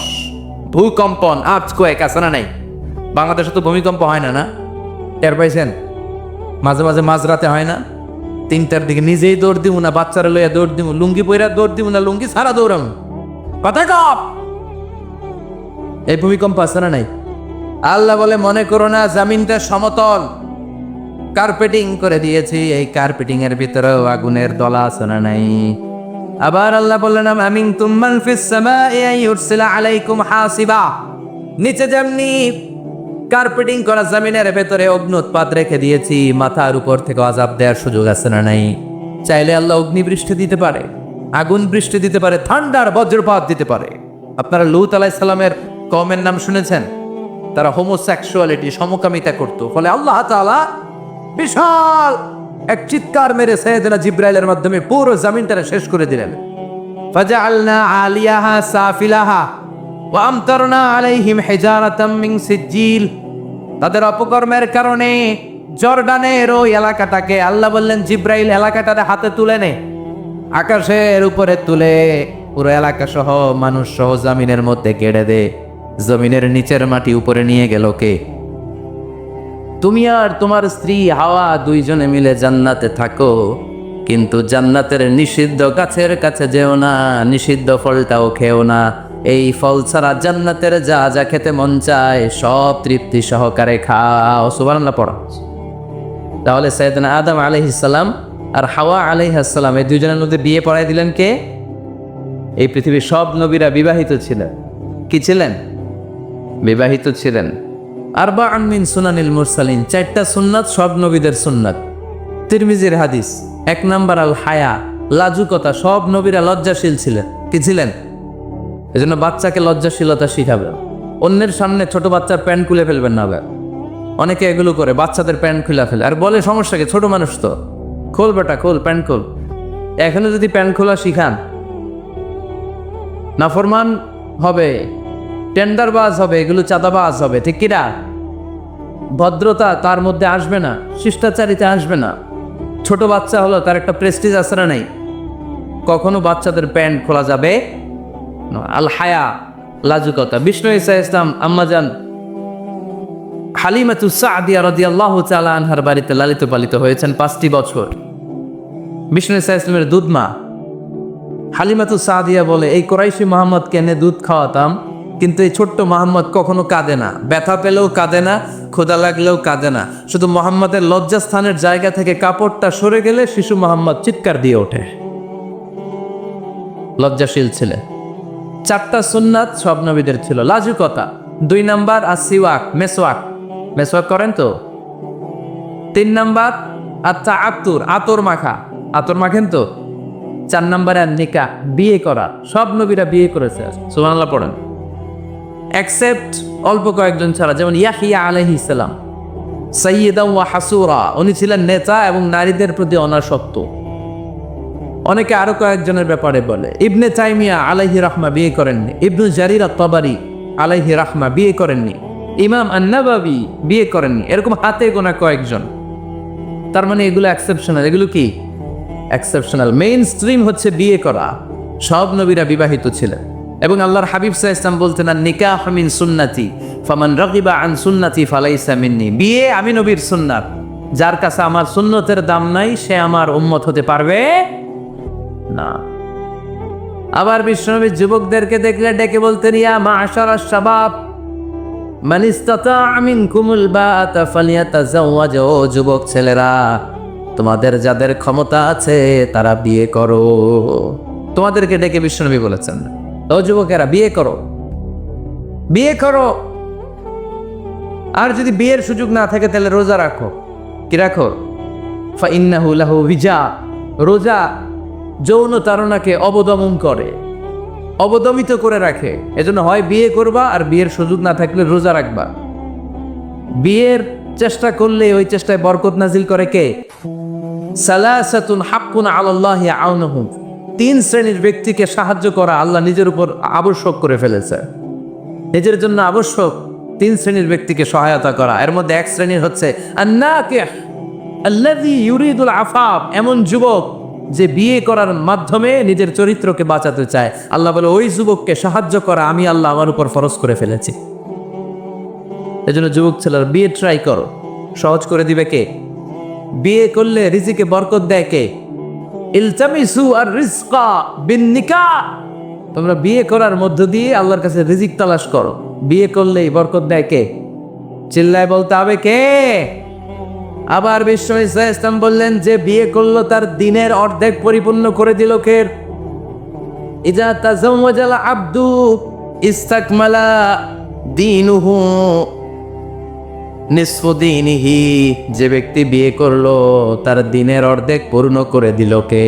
ভূকম্পন, আর্থকোয়েক, আছে না নাই? বাংলাদেশে তো ভূমিকম্প হয় না, না? টের পাইছেন? মাঝে মাঝে মাঝরাতে হয় না? 3টার দিকে নিজেই দৌড় দিব না, বাচ্চারা লইয়া দৌড় দিব, লুঙ্গি পইরা দৌড় দিব না, লুঙ্গি ছাড়া দৌড়াম, কথা কপ। এই ভূমিকম্প আছে না নাই? আল্লাহ বলে, মনে করো না জমিনটা সমতল, কার্পেটিং করে দিয়েছি, এই কার্পেটিং এর ভিতরেও আগুনের দলা আছে না নাই? আবার আল্লাহ বললেন, আমিনতুম মান ফিস সামাই আন ইউরসিলা আলাইকুম হাসিবা। নিচে যেমনি কার্পেটিং করা জমিনের ভেতরে অগ্নুৎপাত রেখে দিয়েছি, মাথার উপর থেকে আযাব দেওয়ার সুযোগ আছে না নাই? চাইলে আল্লাহ অগ্নি বৃষ্টি দিতে পারে, আগুন বৃষ্টি দিতে পারে, ঠান্ডার বজ্রপাত দিতে পারে। আপনারা লূত আলাইহিস সালামের কওমের নাম শুনেছেন? তারা হোমোসেক্সুয়ালিটি, সমকামিতা করত। ফলে আল্লাহ তাআলা বিশাল এক চিৎকার মেরে সাইয়েদনা জিবরাইলের মাধ্যমে পুরো জমিনটারে শেষ করে দিলেন। ফাজআলনা আলিয়াহা সাফিলাহা ওয়া আমতারনা আলাইহিম হিজারাতাম মিন সিজ্জিল। তাদের অপকর্মের কারণে জর্ডানের ওই এলাকাটাকে আল্লাহ বললেন, জিবরাইল এলাকাটারে হাতে তুলে নে, আকাশের উপরে তুলে পুরো এলাকা সহ মানুষ সহ জমিনের মধ্যে গেড়ে দে। জমিনের নিচের মাটি উপরে নিয়ে গেল কে? তুমি আর তোমার স্ত্রী হাওয়া দুইজনে মিলে জান্নাতে থাকো, কিন্তু জান্নাতের নিষিদ্ধ গাছের কাছে যেও না, নিষিদ্ধ ফলটাও খেও না। এই ফল ছাড়া জান্নাতের যা যা খেতে মন চায় সব তৃপ্তি সহকারে খাও। সুবহানাল্লাহ পড়া। তাহলে সাইয়েদনা আদম আলাইহিস সালাম আর হাওয়া আলাইহিস সালাম এই দুইজনের মধ্যে বিয়ে পড়াই দিলেন কে? এই পৃথিবীর সব নবীরা বিবাহিত ছিলেন। কি ছিলেন? বিবাহিত ছিলেন। আরবাউন মিন সুনানিল মুরসালিন, 4টা সুন্নাত সব নবীদের সুন্নাত। তিরমিজির হাদিস। 1 নাম্বার আল হায়া, লাজুকতা। সব নবীরা লজ্জাশীল ছিলেন। কি ছিলেন? এজন্য বাচ্চাকে লজ্জাশীলতা শিখাবেন। অন্যের সামনে ছোট বাচ্চার প্যান্ট খুলে ফেলবেন না। অনেকে এগুলো করে, বাচ্চাদের প্যান্ট খুলে ফেলে আর বলে সমস্যাকে, ছোট মানুষ তো, খোল বেটা খোল, প্যান্ট খোল। এখনো যদি প্যান্ট খোলা শিখান, নাফরমান হবে, টেন্ডারবাজ হবে, এগুলো চাঁদাবাজ হবে, ঠিক কিনা? ভদ্রতা তার মধ্যে আসবে না, শিষ্টাচারিতা আসবে না। ছোট বাচ্চা হলো, তার একটা প্রেস্টিজ আছে না নাই? কখনো বাচ্চাদের প্যান্ট খোলা যাবে না। আল হায়া, লাজুকতা। বিষ্ণু ঈসা ইসলাম আম্মাজান হালিমাতুস সাদিয়া রাদিয়াল্লাহু তাআলা আনহার বাড়িতে লালিত পালিত হয়েছেন 5টি বছর। বিষ্ণু ঈসা ইসলামের দুধ মা হালিমাতুস সাদিয়া বলে, এই কোরাইশি মোহাম্মদকে এনে দুধ খাওয়াতাম, কিন্তু এই ছোট্ট মোহাম্মদ কখনো কাঁদে না, ব্যথা পেলেও কাঁদে না, ক্ষুধা লাগলেও কাঁদে না। শুধু মোহাম্মদের লজ্জাস্থানের জায়গা থেকে কাপড়টা সরে গেলে শিশু মোহাম্মদ চিৎকার দিয়ে ওঠে। লজ্জাশীল ছিলেন। 4টা সুন্নাত সব নবীদের ছিল। লাজুকতা। 2 নাম্বার আসিওয়াক, মেসওয়াক। মেসওয়াক করেন তো? 3 নাম্বার আত্মা আতর মাখা, আতর মাখেন তো? 4 নাম্বারে নিকাহ, বিয়ে করা। সব নবীরা বিয়ে করেছে, সুবহানাল্লাহ পড়েন। এক্সেপ্ট অল্প কয়েকজন ছাড়া, যেমন ইয়াহিয়া আলাইহিস সালাম, সাইয়্যিদান ওয়া হাসুরা, উনি ছিলেন নেতা এবং নারীদের প্রতি অনাসক্ত। অনেকে আরো কয়েকজনের ব্যাপারে বলে। ইবনে তাইমিয়া আলাইহি রাহমা বিয়ে করেননি, ইবনু জারির আত-তাবারি আলাইহি রাহমা বিয়ে করেননি, ইমাম আন-নাবাবী বিয়ে করেননি, এরকম হাতে গোনা কয়েকজন। তার মানে এগুলো এক্সেপশনাল। এগুলো কি এক্সেপশনাল? মেইন স্ট্রিম হচ্ছে বিয়ে করা। সব নবীরা বিবাহিত ছিলেন। এবং আল্লাহর হাবিব সাল্লাল্লাহু আলাইহি ওয়াসাল্লাম বলতেন, নিকাহ মিন সুন্নতি ফামান রাগিবা আন সুন্নতি ফালাইসা মিন্নি। বিয়ে আমি নবীর সুন্নাত, যার কাছে আমার সুন্নতের দাম নাই সে আমার উম্মত হতে পারবে না। আবার বিশ্বনবী যুবকদেরকে দেখলে ডেকে বলতেন, ইয়া মা'শারাশ শাবাব মান ইসতাতা'a মিনকুমুল বাআতা ফালিয়াতাযাওয়াজ। ও যুবক ছেলেরা, তোমাদের যাদের ক্ষমতা আছে তারা বিয়ে করো। তোমাদেরকে ডেকে বিশ্বনবী বলেছেন, ও যুবকেরা বিয়ে করো, বিয়ে করো। আর যদি বিয়ের সুযোগ না থাকে তাহলে রোজা রাখো। কি রাখো? ফাইন্নাহু লাহু বিজা। রোজা যৌন তাড়নাকে অবদমন করে, অবদমিত করে রাখে। এজন্য হয় বিয়ে করবা, আর বিয়ের সুযোগ না থাকলে রোজা রাখবা। বিয়ের চেষ্টা করলে ওই চেষ্টায় বরকত নাজিল করে কে? সালাসাতুন হাক্কুন আলাল্লাহি আউনুহুম। 3 শ্রেণীর ব্যক্তিকে সাহায্য করা আল্লাহ নিজের উপর আবশ্যক করে ফেলেছে। নিজের জন্য আবশ্যক 3 শ্রেণীর ব্যক্তিকে সহায়তা করা। এর মধ্যে 1 শ্রেণীর হচ্ছে আন-নাকিহ আল্লাযী ইউরিদুল আফাফ, এমন যুবক যে বিয়ে করার মাধ্যমে নিজের চরিত্রকে বাঁচাতে চায়। আল্লাহ বলে, ওই যুবককে সাহায্য করা আমি আল্লাহ আমার উপর ফরজ করে ফেলেছি। এজন্য যুবক ছেলেরা বিয়ে ট্রাই করো, সহজ করে দিবে কে? বিয়ে করলে রিজিকে বরকত দেয় কে? ইলতামিসু আর রিজকা বিন নিকাহ। তোমরা বিয়ে করার মধ্য দিয়ে আল্লাহর কাছে রিজিক তালাশ করো। বিয়ে করলেই বরকত দেয় কে? চিল্লায় বলতে হবে কে? আবার বিষ্ণু ঈসা ইসলাম বললেন, যে বিয়ে করলো তার দিনের অর্ধেক পরিপূর্ণ করে দিল কে? ইজা তাজাওয়াজাল আব্দু ইস্তাকমালা দীনুহু নিসফু দীনিহি। যে ব্যক্তি বিয়ে করলো তার দিনের অর্ধেক পূর্ণ করে দিল কে?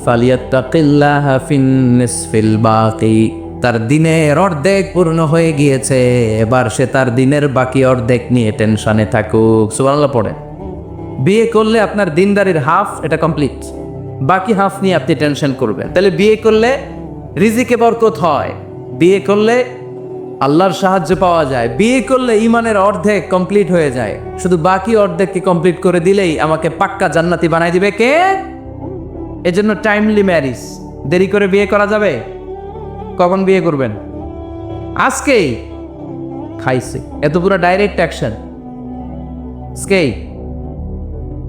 ফালিয়াত্তাকিল্লাহা ফিন নিসফিল বাকি। তার দিনের অর্ধেক পূর্ণ হয়ে গিয়েছে, এবার সে তার দিনের বাকি অর্ধেক নিয়ে টেনশনে থাকুক। সুবহানাল্লাহ পড়ে। বিয়ে করলে আপনার দিনদারির হাফ এটা কমপ্লিট, বাকি হাফ নিয়ে আপনি টেনশন করবেন। তাহলে বিয়ে করলে রিজিকে বরকত হয়, বিয়ে করলে আল্লাহর সাহায্য পাওয়া যায়, বিয়ে করলে ইমানের অর্ধেক কমপ্লিট হয়ে যায়। শুধু বাকি অর্ধেককে কমপ্লিট করে দিলেই আমাকে পাক্কা জান্নাতি বানাই দিবে কে? এজন্য টাইমলি ম্যারিজ। দেরি করে বিয়ে করা যাবে? কখন বিয়ে করবেন? আজকেই। খাইছে এত পুরো ডাইরেক্ট অ্যাকশন। আজকেই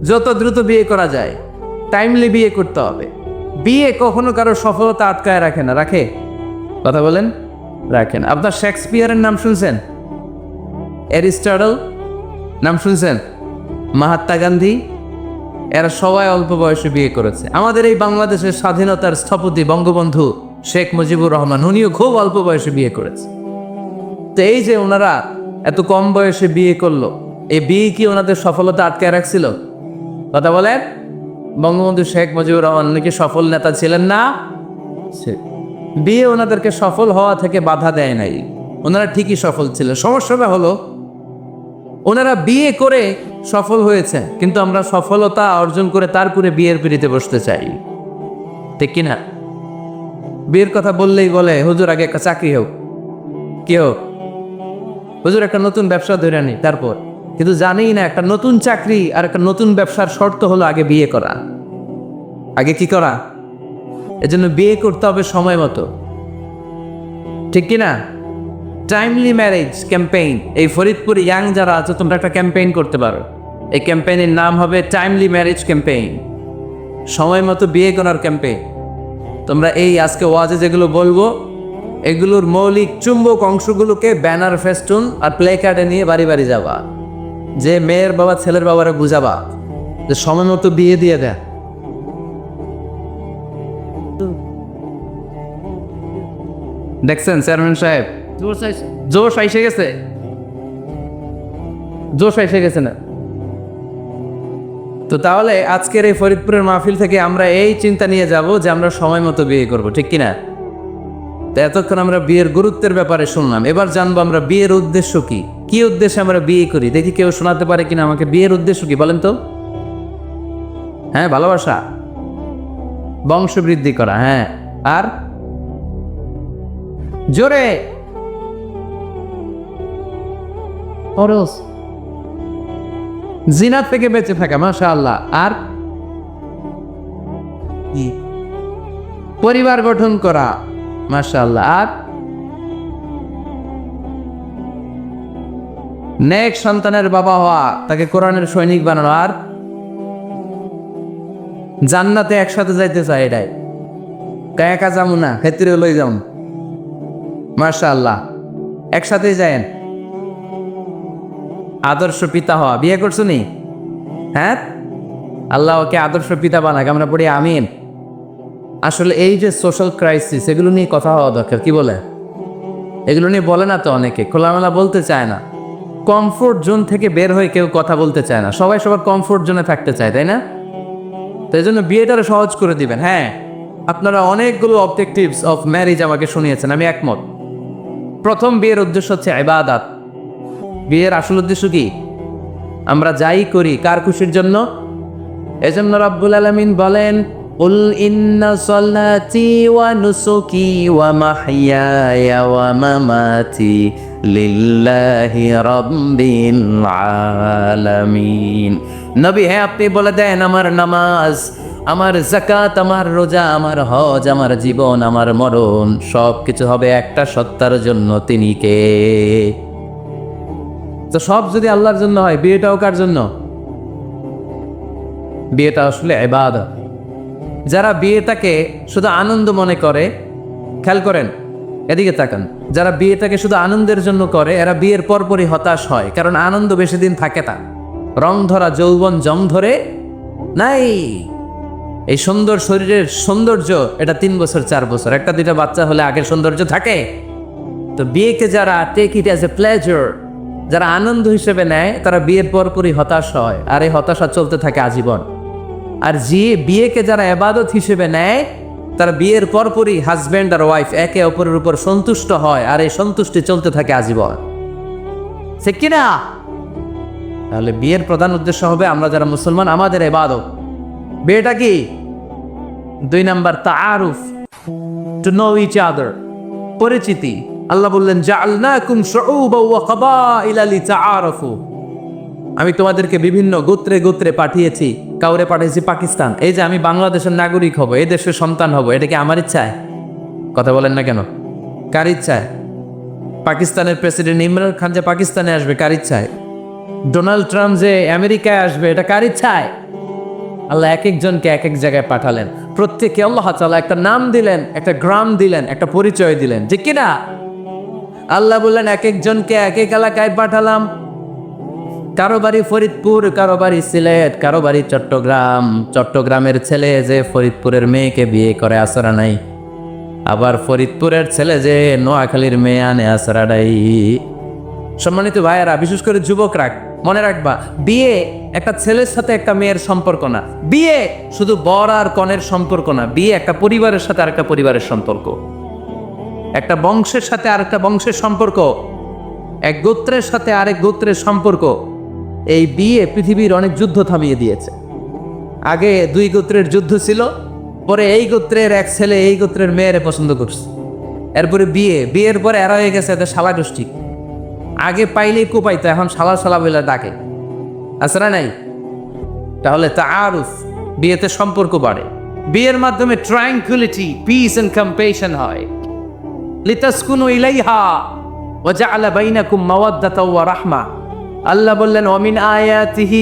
যত দ্রুত বিয়ে করা যায়, টাইমলি বিয়ে করতে হবে। বিয়ে কখনো কারো সফলতা আটকায় রাখে না। রাখে? কথা বলেন, রাখেন। আপনার শেক্সপিয়ারের নাম শুনছেন? অ্যারিস্টটল নাম শুনছেন? মহাত্মা গান্ধী, এরা সবাই অল্প বয়সে বিয়ে করেছে। আমাদের এই বাংলাদেশের স্বাধীনতার স্থপতি বঙ্গবন্ধু শেখ মুজিবুর রহমান, উনিও খুব অল্প বয়সে বিয়ে করেছে। তো এই যে ওনারা এত কম বয়সে বিয়ে করলো, এই বিয়ে কি ওনাদের সফলতা আটকায় রাখছিল? কথা বলেন। বঙ্গবন্ধু শেখ মুজিবুর রহমান উনি কি সফল নেতা ছিলেন না? বিয়ে ওনাদেরকে সফল হওয়া থেকে বাধা দেয় নাই, ওনারা ঠিকই সফল ছিলেন। সমস্যাটা হলো ওনারা বিয়ে করে সফল হয়েছে, কিন্তু আমরা সফলতা অর্জন করে তারপরে বিয়ের পিড়িতে বসতে চাই, ঠিক কিনা? বিয়ের কথা বললেই বলে হুজুর আগে একটা চাকরি হোক, কি হোক, হুজুর একটা নতুন ব্যবসা ধরে আনি তারপর। কিন্তু জানি না একটা নতুন চাকরি আর একটা নতুন ব্যবসার শর্ত হলো আগে বিয়ে করা। আগে কি করা? এজন্য বিয়ে করতে হবে সময় মতো, ঠিক কিনা? টাইমলি ম্যারেজ ক্যাম্পেইন, এই ফরিদপুর ইয়াং যারা আছে তোমরা একটা ক্যাম্পেইন করতে পারো। এই ক্যাম্পেইনের নাম হবে টাইমলি ম্যারেজ ক্যাম্পেইন, সময় মতো বিয়ে করার ক্যাম্পেইন। তোমরা এই আজকে ওয়াজে যেগুলো বলবো এগুলোর মৌলিক চুম্বক অংশগুলোকে ব্যানার, ফেস্টুন আর প্লে কার্ডে নিয়ে বাড়ি বাড়ি যাবা, যে মেয়ের বাবা ছেলের বাবারা বুঝাবা যে সময় মতো বিয়ে দিয়ে দেয়। দেখছেন চেয়ারম্যান সাহেব, জোশ এসে গেছে, জোশ এসে গেছে না? তো তাহলে আজকের এই ফরিদপুরের মাহফিল থেকে আমরা এই চিন্তা নিয়ে যাব যে আমরা সময় মতো বিয়ে করব, ঠিক কিনা? তো এতক্ষণ আমরা বিয়ের গুরুত্বের ব্যাপারে শুনলাম, এবার জানবো আমরা বিয়ের উদ্দেশ্য কি, কি উদ্দেশ্যে আমরা বিয়ে করি। দেখি কেউ শোনাতে পারে কিনা আমাকে বিয়ের উদ্দেশ্য কি, বলেন তো? হ্যাঁ, ভালোবাসা, বংশ বৃদ্ধি করা, হ্যাঁ, আর জোরে খরচ, জিনাত থেকে বেঁচে থাকা, মাশাআল্লাহ, আর পরিবার গঠন করা, মাশাআল্লাহ, আর নেক সন্তানের বাবা হওয়া, তাকে কোরআনের সৈনিক বানানো, আর জান্নাতে একসাথে যাইতে চাই। এটাই একা যাবো না, ক্ষেত্রে লই যাও, মাশাআল্লাহ, একসাথেই যায়েন। আদর্শ পিতা হওয়া, বিয়ে করছো নি? হ্যাঁ, আল্লাহ ওকে আদর্শ পিতা বানাক, আমরা পড়ি আমিন। আসলে এই যে সোশ্যাল ক্রাইসিস, এগুলো নিয়ে কথা হওয়া দরকার, কি বলে? এগুলো নিয়ে বলে না তো অনেকে, খোলামেলা বলতে চায় না, কমফোর্ট জোন থেকে বের হয়ে কেউ কথা বলতে চায় না, সবাই সবার কমফোর্ট জোনে থাকতে চায়, তাই না? তো এই জন্য বিয়েটারে সহজ করে দিবেন। হ্যাঁ, আপনারা অনেকগুলো অবজেক্টিভস অফ ম্যারেজ আমাকে শুনিয়েছেন, আমি একমত। প্রথম, বিয়ের উদ্দেশ্য হচ্ছে ইবাদত। বিয়ের আসল উদ্দেশ্য কি? আমরা যাই করি কার খুশির জন্য? এজন্য রব্বুল আলামিন বলেন, কুল ইন্না সলাতি ওয়া নুসুকি ওয়া মাহইয়ায়া ওয়া মামাতি লিল্লাহি রাব্বিল আলামিন। নবী, হ্যাঁ আপনি বলে দেন আমার নামাজ, আমার যাকাত, আমার রোজা, আমার হজ, আমার জীবন, আমার মরণ সব কিছু হবে একটা সত্তার জন্য, তিনি কে? তো সব যদি আল্লাহর জন্য হয়, বিয়েটাও কার জন্য? বিয়েটা আসলে ইবাদত। যারা বিয়েটাকে শুধু আনন্দ মনে করে, খেয়াল করেন, এদিকে তাকান, যারা বিয়েটাকে শুধু আনন্দের জন্য করে এরা বিয়ের পরপরই হতাশ হয়, কারণ আনন্দ বেশি দিন থাকে না। রং ধরা যৌবন জং ধরে নাই। এই সুন্দর শরীরের সৌন্দর্য এটা 3 বছর 4 বছর, একটা দুইটা বাচ্চা হলে আগের সৌন্দর্য থাকে। তো বিয়েকে যারা take it as a pleasure, যারা আনন্দ হিসেবে নেয়, তারা বিয়ের পরপরই হতাশ হয়, আর এই হতাশা চলতে থাকে আজীবন। আর যে বিয়েকে যারা ইবাদত হিসেবে নেয়, তারা বিয়ের পরপরই হাজব্যান্ড আর ওয়াইফ একে অপরের উপর সন্তুষ্ট হয়, আর এই সন্তুষ্টি চলতে থাকে আজীবন, ঠিক কিনা? তাহলে বিয়ের প্রধান উদ্দেশ্য হবে আমরা যারা মুসলমান, আমাদের ইবাদত। বিয়েটা কি? 2 নাম্বার, তাআরুফ, টু নো ইচ আদার, পরিচিতি। আল্লাহ বললেন, জাআলনাকুম শুউবান ওয়া কাবাইলা লিতাআরাফু। আমি তোমাদেরকে বিভিন্ন গোত্রে গোত্রে পাঠিয়েছি। কাউরে পাঠিয়েছি পাকিস্তান, এই যে আমি বাংলাদেশের নাগরিক হব, এই দেশের সন্তান হব, এটা কি আমার ইচ্ছায়? কথা বলেন না কেন? কার ইচ্ছায়? পাকিস্তানের প্রেসিডেন্ট ইমরান খান যে পাকিস্তানে আসবে, কার ইচ্ছায়? ডোনাল্ড ট্রাম্প যে আমেরিকায় আসবে, এটা কার ইচ্ছায়? আল্লাহ এক একজনকে এক এক জায়গায় পাঠালেন, প্রত্যেকে আল্লাহ তাআলা একটা নাম দিলেন, একটা গ্রাম দিলেন, একটা পরিচয় দিলেন, ঠিক কিনা? আল্লাহ বললেন এক একজনকে এক এক এলাকায় পাঠালাম। কারো বাড়ি ফরিদপুর, কারো বাড়ি সিলেট, কারো বাড়ি চট্টগ্রাম। চট্টগ্রামের ছেলে যে ফরিদপুরের মেয়েকে বিয়ে করে, আসরা নাই। আবার ফরিদপুরের ছেলে যে নোয়াখালীর মেয়ে আনে, আসরা নাই। সম্মানিত ভাইয়েরা, বিশেষ করে যুবকরা, মনে রাখবা, বিয়ে একটা ছেলের সাথে একটা মেয়ের সম্পর্ক না। বিয়ে শুধু বর আর কনের সম্পর্ক না। বিয়ে একটা পরিবারের সাথে আরেকটা পরিবারের সম্পর্ক, একটা বংশের সাথে আরেকটা বংশের সম্পর্ক, এক গোত্রের সাথে আরেক গোত্রের সম্পর্ক। এই বিয়ে পৃথিবীর অনেক যুদ্ধ থামিয়ে দিয়েছে। আগে দুই গোত্রের যুদ্ধ ছিল, পরে এই গোত্রের এক ছেলে এই গোত্রের মেয়েরে পছন্দ করছে, এরপরে বিয়ের পরে এরা হয়ে গেছে এদের শালা গোষ্ঠী। আগে পাইলেই কোপাইতো, এখন শালা শালা বলে ডাকে, আছে না নাই? তাহলে তাআরুফ, বিয়েতে সম্পর্ক বাড়ে। বিয়ের মাধ্যমে ট্রাঙ্কুইলিটি, পিস এন্ড কম্পেশন হয়। লিতাসকুনু ইলাইহা ওয়া জাআলা বাইনাকুম মাওয়াদ্দাতাও ওয়া রাহমা। আল্লাহ বললেন ওয়া মিন আয়াতিহি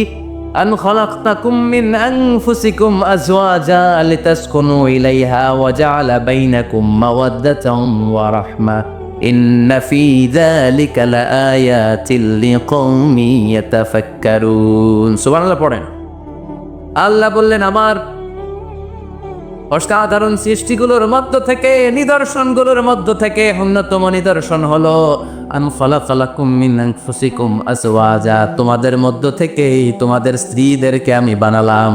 আন খালাকনাকুম মিন আনফুসিকুম আজওয়াজা লিতাসকুনু ইলাইহা ওয়া জাআলা বাইনাকুম মাওয়াদ্দাতাও ওয়া রাহমা ইন্না ফি যালিকা লাআয়াতিল লিকওমি ইয়াতাফাক্কারুন। সুবহানাল্লাহ পড়েন। আল্লাহ বললেন আমার অসাধারণ সৃষ্টিগুলোর মধ্য থেকে, নিদর্শনগুলোর মধ্য থেকে অন্যতম নিদর্শন হলো আন খালাকালাকুম মিন আনফুসিকুম আজওয়াজা, তোমাদের মধ্য থেকেই তোমাদের স্ত্রীদেরকে আমি বানালাম।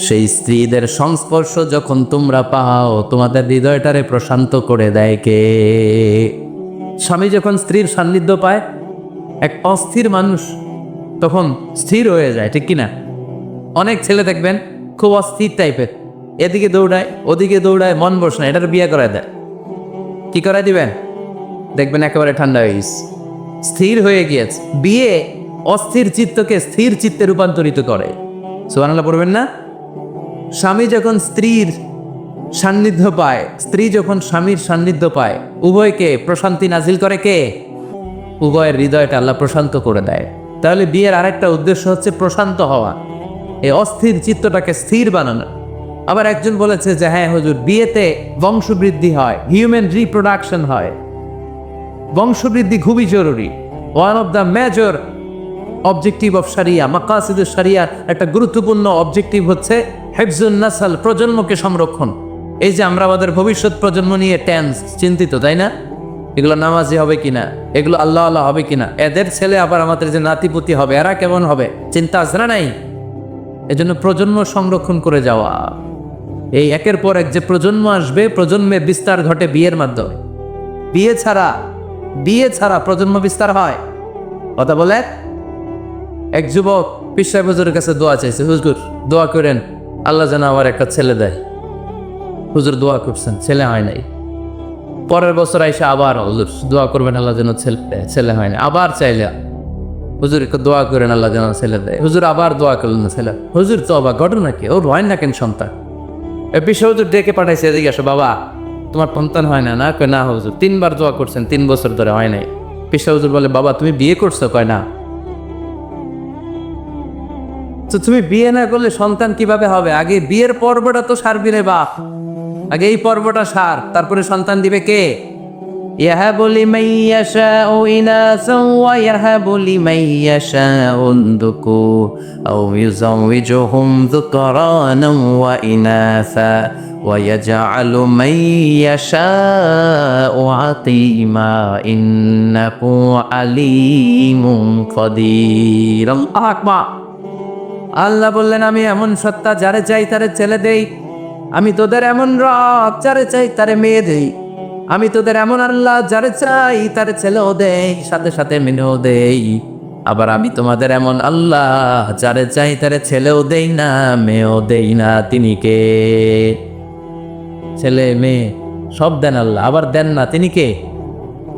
সেই স্ত্রীদের সংস্পর্শ যখন তোমরা পাও, তোমাদের হৃদয়টারে প্রশান্ত করে দেয় কে? স্বামী যখন স্ত্রীর সান্নিধ্য পায়, এক অস্থির মানুষ তখন স্থির হয়ে যায়, ঠিক কিনা? অনেক ছেলে দেখবেন খুব অস্থির টাইপের, এদিকে দৌড়ায় ওদিকে দৌড়ায়, মন বসে না, এটার বিয়ে করায় দেয়। কি করায় দিবেন? দেখবেন একেবারে ঠান্ডা হয়ে গেছে, স্থির হয়ে গিয়েছে। বিয়ে অস্থির চিত্তকে স্থির চিত্তে রূপান্তরিত করে। সুবহানাল্লাহ পড়বেন না? স্বামী যখন স্ত্রীর সান্নিধ্য পায়, স্ত্রী যখন স্বামীর সান্নিধ্য পায়, উভয়কে প্রশান্তি নাজিল করে কে? উভয়ের হৃদয়টা আল্লাহ প্রশান্ত করে দেয়। তাহলে বিয়ের আরেকটা উদ্দেশ্য হচ্ছে প্রশান্ত হওয়া, এই অস্থির চিত্তটাকে স্থির বানানো। আবার একজন বলেছে যে হ্যাঁ হুজুর, বিয়েতে বংশবৃদ্ধি হয়, হিউম্যান রিপ্রোডাকশন হয়, বংশবৃদ্ধি খুবই জরুরি। One of the major objective of শারিয়া, মাকাসিদুশ শারিয়া একটা গুরুত্বপূর্ণ অবজেক্টিভ হচ্ছে হিফজুন নাসল, প্রজন্মকে সংরক্ষণ। এই যে আমরা আমাদের ভবিষ্যৎ প্রজন্ম নিয়ে টেন্স, চিন্তিত, তাই না? এগুলো নামাজি হবে কিনা, এগুলো আল্লাহ আল্লাহ হবে কিনা, এদের ছেলে আবার আমাদের যে নাতিপুতি হবে এরা কেমন হবে, চিন্তা আছে না নাই? এজন্য প্রজন্ম সংরক্ষণ করে যাওয়া। এই একের পর এক যে প্রজন্ম আসবে, প্রজন্মের বিস্তার ঘটে বিয়ের মাধ্যমে। বিয়ে ছাড়া প্রজন্ম বিস্তার হয়? কথা বলে। এক যুবক পীর সাহেব হুজুরের কাছে দোয়া চাইছে, হুজুর দোয়া করেন আল্লাহ যেন আমার একটা ছেলে দেয়। হুজুর দোয়া করছেন, ছেলে হয় নাই। পরের বছর আইসে আবার হুজুর দোয়া করবেন আল্লাহ যেন ছেলে দেয়, ছেলে হয় না। আবার চাইলে হুজুর একটু দোয়া করেন আল্লাহ যেন ছেলে দেয়। হুজুর আবার দোয়া করলেন না ছেলে। হুজুর তো অবাক, ঘটনা কি? ওর হয় না কেন সন্তান? পীর সাহেব হুজুর ডেকে পাঠাইছে, এদিকে আসো বাবা, তোমার সন্তান হয় না? না কয় না হুজুর, 3 বার দোয়া করছেন, 3 বছর ধরে হয় নাই। পীর সাহেব হুজুর বলে বাবা তুমি বিয়ে করছো? কয় না। তো তুমি বিয়ে না করলে সন্তান কিভাবে হবে? আগে বিয়ের পর্বটা তো সারবি রে বাপ, আগে এই পর্বটা সার, তারপরে সন্তান দিবে কে? ইয়াহাবু লিমান ইয়াশাউ ইনাসা ওয়া ইয়াহাবু লিমান ইয়াশাউ যুকুর আও ইউযাওয়িজুহুম যুকরানা ওয়া ইনাসা ওয়া ইয়াজআলু মান ইয়াশাউ আতীমা ইন্নাহু আলীমুন কাদির। আল্লাহু আকবার। আল্লাহ বললেন আমি এমন সত্তা, যারে চাই তারে ছেলে দেই। আমি তোদের এমন রব, যারে চাই তারে মেয়ে দেই। আমি তোদের এমন আল্লাহ, যারে চাই তারে ছেলেও দেই, সাথে সাথে মেয়েও দেই। আবার আমি তোমাদের এমন আল্লাহ, যারে চাই তারে ছেলেও দেই না, মেয়েও দেই না। তিনি কে? ছেলে মেয়ে সব দেন আল্লাহ, আবার দেন না তিনি কে?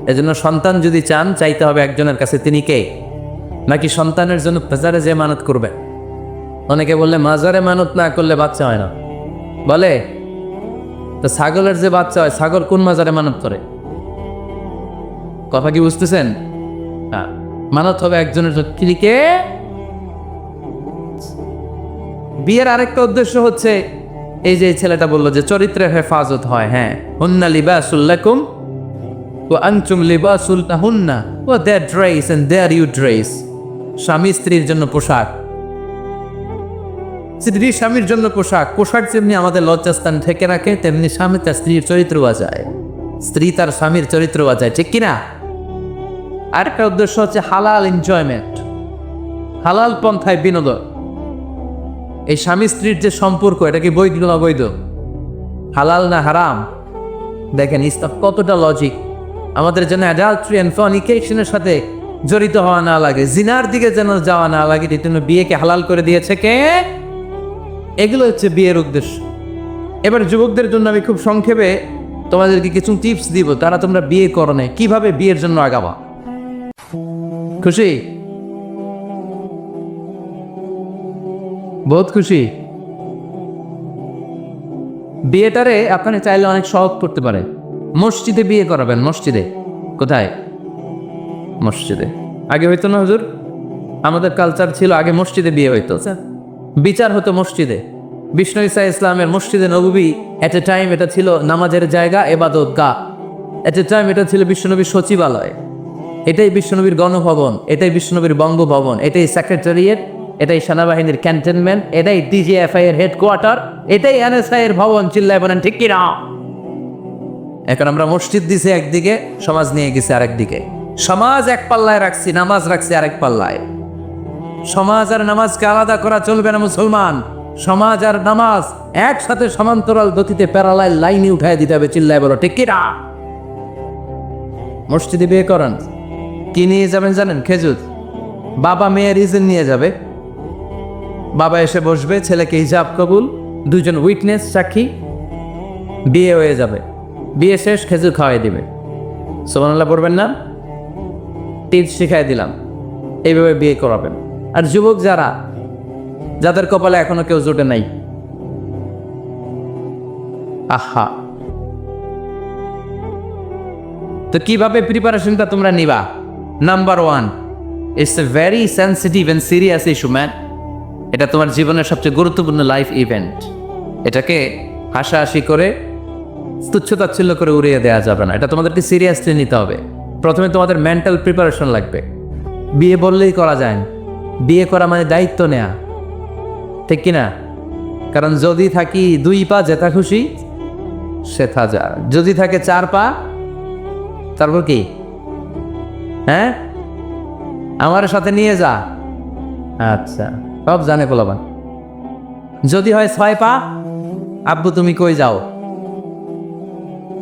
এজন্য সন্তান যদি চান, চাইতে হবে একজনের কাছে, তিনি কে? নাকি সন্তানের জন্য মাজারে যে মানত করবে? অনেকে বললে মাজারে মানত না করলে বাচ্চা হয় না, বলে তো ছাগলের যে বাচ্চা হয়, ছাগল কোন মাজারে মানত করে? কথা কি বুঝতেছেন? মানত হবে একজনের জন্য। কে? বিয়ের আরেকটা উদ্দেশ্য হচ্ছে এই যে ছেলেটা বললো যে চরিত্রের হেফাজত হয়। হ্যাঁ, হুন্না লিবাসুল লাকুম ওয়া আনতুম লিবাসুল লাহুন্না ওয়া their dress and their you dress. স্বামী স্ত্রীর জন্য পোশাক, স্ত্রী স্বামীর জন্য পোশাক। পোশাক যেমনি আমাদের লজ্জাস্থান ঢেকে রাখে, তেমনি স্বামী তার স্ত্রীর চরিত্র বাজায়, স্ত্রী তার স্বামীর চরিত্র বাজায়, ঠিক কিনা? আরেকটা উদ্দেশ্য হচ্ছে হালাল এনজয়মেন্ট, হালাল পন্থায় বিনোদন। এই স্বামী স্ত্রীর যে সম্পর্ক, এটা কি বৈধ না অবৈধ? হালাল না হারাম? দেখেন ইসলাম কতটা লজিক। আমাদের জন্য অ্যাডাল্ট্রি এন্ড ফর্নিকেশনের সাথে জড়িত হওয়া না লাগে, জিনার দিকে যেন যাওয়া না লাগে, এই জন্য বিয়েকে হালাল করে দিয়েছে কে? এগুলো হচ্ছে বিয়ের উদ্দেশ্য। এবার যুবকদের জন্য আমি খুব সংক্ষেপে তোমাদেরকে কিছু টিপস দিব, তারা তোমরা বিয়ে করো না, কিভাবে বিয়ের জন্য আগাবা। খুশি? বহুত খুশি? বিয়েটারে আপনি চাইলে অনেক সহজ করতে পারে। মসজিদে বিয়ে করাবেন। মসজিদে? কোথায়? মসজিদে। আগে হইতো না হুজুর? আমাদের কালচার ছিল আগে মসজিদে বিয়ে হইতো, বিচার হতো মসজিদে। বিষ্ণু ঈসা ইসলামের মসজিদে নববী এট এ টাইম এটা ছিল নামাজের জায়গা, ইবাদত গাহ। এট এ টাইম এটা ছিল বিশ্বনবীর সচিবালয়, এটাই বিশ্বনবীর গণভবন, এটাই বিশ্বনবীর বঙ্গভবন, এটাই সেক্রেটারিয়েট, এটাই সেনাবাহিনীর ক্যান্টনমেন্ট, এটাই ডিজিএফআই এর হেডকোয়ার্টার, এটাই এনএসআই এর ভবন। চিল্লায় বলেন ঠিক কিনা? এখন আমরা মসজিদ দিছি একদিকে, সমাজ নিয়ে গেছি আরেকদিকে। সমাজ এক পাল্লায় রাখছি, নামাজ রাখছি আরেক পাল্লায়। সমাজ আর নামাজকে আলাদা করা চলবে না মুসলমান। সমাজ আর নামাজ একসাথে সমান্তরাল গতিতে প্যারালাল লাইনে উঠায় দিতে হবে। চিল্লায় বলো ঠিক কিনা? মসজিদে বিয়ে করান, কি নিয়ে যাবেন জানেন? খেজুর। বাবা মেয়ের ইজেন নিয়ে যাবে। বাবা এসে বসবে, ছেলেকে হিজাব কবুল, দুজন উইটনেস সাক্ষী, বিয়ে হয়ে যাবে। বিয়ে শেষ, খেজুর খাওয়াই দিবে। সুবহানাল্লাহ পড়বেন না? টিপস শিখাই দিলাম, এইভাবে বিয়ে করাবেন। আর যুবক যারা, যাদের কপালে এখনো কেউ জোটে নাই, আহা, তো কিভাবে প্রিপারেশনটা তোমরা নিবা? Number 1, it's a very sensitive and serious issue man. এটা তোমার জীবনের সবচেয়ে গুরুত্বপূর্ণ লাইফ ইভেন্ট। এটাকে হাসাহাসি করে, তুচ্ছতাচ্ছিল্য করে উড়িয়ে দেওয়া যাবে না। এটা তোমাদেরকে সিরিয়াসলি নিতে হবে। প্রথমে তোমাদের মেন্টাল প্রিপারেশন লাগবে। বিয়ে বললেই করা যায় না। বিয়ে করা মানে দায়িত্ব নেয়া, ঠিক কিনা? কারণ যদি থাকি 2 পা, যেথা খুশি সেথা যা। যদি থাকে 4 পা, তারপর কি? হ্যাঁ, আমার সাথে নিয়ে যা। আচ্ছা, সব জানে পোলাপান। যদি হয় 6 পা, আব্বু তুমি কই যাও?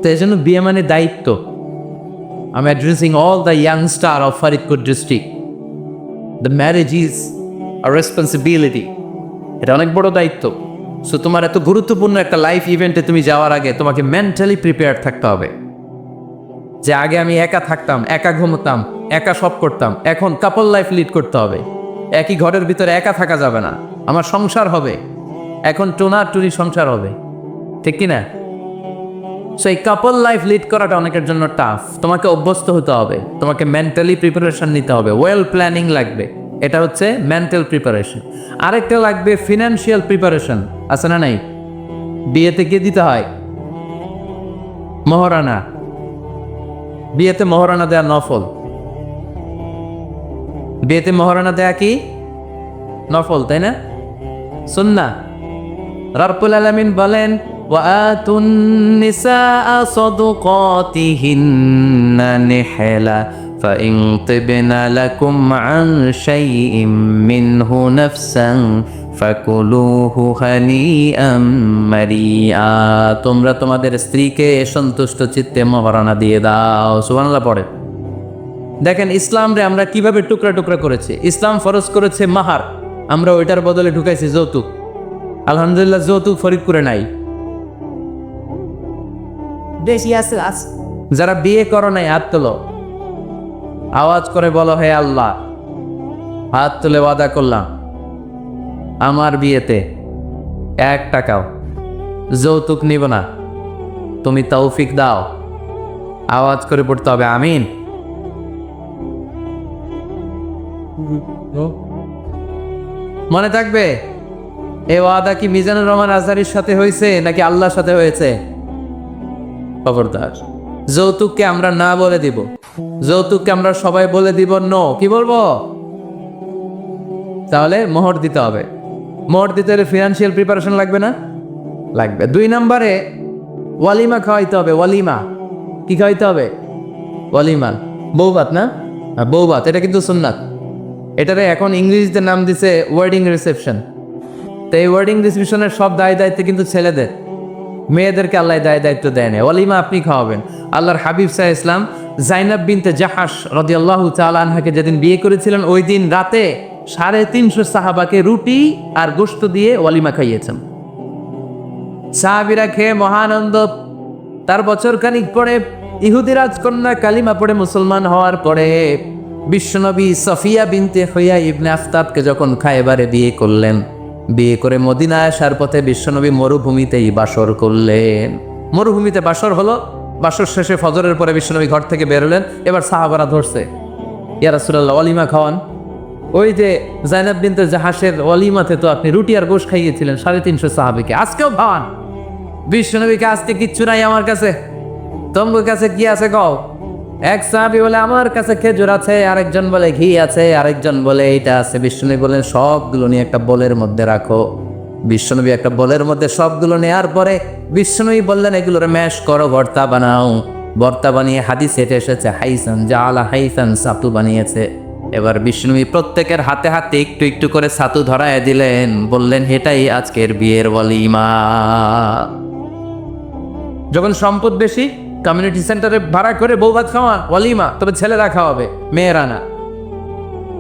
তো এই জন্য বিয়ে মানে দায়িত্ব। I'm addressing all the youngster of Faridkot district. The marriage is a responsibility. এটা অনেক বড় দায়িত্ব। সো তোমার এত গুরুত্বপূর্ণ একটা লাইফ ইভেন্টে তুমি যাওয়ার আগে তোমাকে মেন্টালি প্রিপেয়ার থাকতে হবে। যে আগে আমি একা থাকতাম, একা ঘুমতাম, একা সব করতাম, এখন কাপল লাইফ লিড করতে হবে। একই ঘরের ভিতরে একা থাকা যাবে না, আমার সংসার হবে। এখন টুনি সংসার হবে, ঠিক কিনা? সো এই কাপল লাইফ লিড করাটা অনেকের জন্য টাফ। তোমাকে অভ্যস্ত হতে হবে, তোমাকে মেন্টালি প্রিপারেশন নিতে হবে, ওয়েল প্ল্যানিং লাগবে। এটা হচ্ছে মেন্টাল প্রিপারেশন। আরেকটা লাগবে ফিনান্সিয়াল প্রিপারেশন। আছে না নাই? বিয়েতে কি দিতে হয়? মহারানা। বিয়েতে মহারানা দেয়া নফল। বিয়েতে মহারানা দেয়া কি? নফল, তাই না? সুন্নাহ। রব্বুল আলামিন বলেন, وآتوا النساء صدقاتهن نحلا فإن طبن لكم عن شيء منه نفسا فكلوه هنيئا مريئا। তোমরা তোমাদের স্ত্রীকে সন্তুষ্ট চিত্তে মহারানা দিয়ে দাও। সুবহানাল্লাহ পড়ে। দেখেন ইসলাম রে আমরা কিভাবে টুকরা টুকরা করেছি। ইসলাম ফরজ করেছে মাহার, আমরা ওইটার বদলে ঢুকাইছি যৌতুক। আলহামদুলিল্লাহ, যৌতুক ফরিদপুরে নাই। যারা বিয়ে করো নাই হাত তোলো, আওয়াজ করে বলো, হে আল্লাহ, হাত তুলে ওয়াদা করলাম আমার বিয়েতে 1 টাকাও যৌতুক নিব না, তুমি তৌফিক দাও। আওয়াজ করে পড়তে হবে আমিন। মনে থাকবে, এ ওয়াদা কি মিজানুর রহমান আজহারির সাথে হয়েছে নাকি আল্লাহর সাথে হয়েছে? খবরদার, যৌতুককে আমরা না বলে দিব, যৌতুককে আমরা সবাই বলে দিব নো। কি বলবো? তাহলে মোহর দিতে হবে। মোহর দিতে হলে ফিনান্সিয়াল প্রিপারেশন লাগবে না? লাগবে। 2 নম্বরে ওয়ালিমা খাওয়াইতে হবে। ওয়ালিমা কি খাওয়াইতে হবে? ওয়ালিমা, বৌভাত না? বৌভাত, এটা কিন্তু সুন্নাত। এটারে এখন ইংরেজিতে নাম দিছে ওয়েডিং রিসেপশন। তো এই ওয়েডিং রিসেপশনের সব দায় দায়িত্ব কিন্তু ছেলেদের। মেয়েদেরকে আল্লাহ দায়িত্ব দেয় না, ওয়ালিমা আপনি খাওয়াবেন। আল্লাহর হাবিব সাল্লাল্লাহু আলাইহি ওয়াসাল্লাম জাইনাব বিনতে জাহাশ রাদিয়াল্লাহু তাআলা আনহাকে যেদিন বিয়ে করেছিলেন, ওই দিন রাতে 350 সাহাবাকে রুটি আর গোশত দিয়ে ওয়ালিমা খাইয়েছেন। সাহাবীরা খেয়ে মহানন্দ। তার বছর খানিক পরে ইহুদি রাজকন্যা কালিমা পড়ে মুসলমান হওয়ার পরে বিশ্বনবী সফিয়া বিনতে হুয়াই ইবনে আফতাবকে যখন খায়বারে বিয়ে করলেন, বিয়ে করে মদিনায় আসার পথে বিশ্বনবী মরুভূমিতেই বাসর করলেন। মরুভূমিতে বাসর হলো, বাসর শেষে ফজরের পরে বিশ্বনবী ঘর থেকে বেরোলেন। এবার সাহাবারা ধরছে, ইয়া রাসূলুল্লাহ ওয়ালিমা খাওয়ান। ওই যে জাইনাব বিনতে জাহাশের ওয়ালিমাতে তো আপনি রুটি আর গোশত খাইয়েছিলেন 350 সাহাবীকে, আজকেও খাওয়ান। বিশ্বনবীকে আজকে কিচ্ছু নাই আমার কাছে, তোমার কাছে কি আছে কও? এক সাহাবী বলে আমার কাছে খেজুর আছে, আরেকজন বলে ঘি আছে, আরেকজন বলে এইটা আছে। বিশ্বনবী বলেন সবগুলো নিয়ে একটা বোলের মধ্যে রাখো। বিশ্বনবী একটা বোলের মধ্যে সবগুলো নেওয়ার পরে বিশ্বনবী বললেন এগুলোর ম্যাশ করো, ভর্তা বানাও। ভর্তা বানিয়ে হাদিসে এটা এসেছে হাইসান জাআলা হাইসান, ছাতু বানিয়েছে। এবার বিশ্বনবী প্রত্যেকের হাতে হাতে একটু একটু করে ছাতু ধরায় দিলেন, বললেন এটাই আজকের বিয়ের ওয়ালিমা। যখন সম্পদ বেশি, কমিউনিটি সেন্টারে ভাড়া করে বউ ভাত খাওয়ান, ওয়ালিমা, তবে ছেলেরা খাওয়াবে, মেয়েরা না।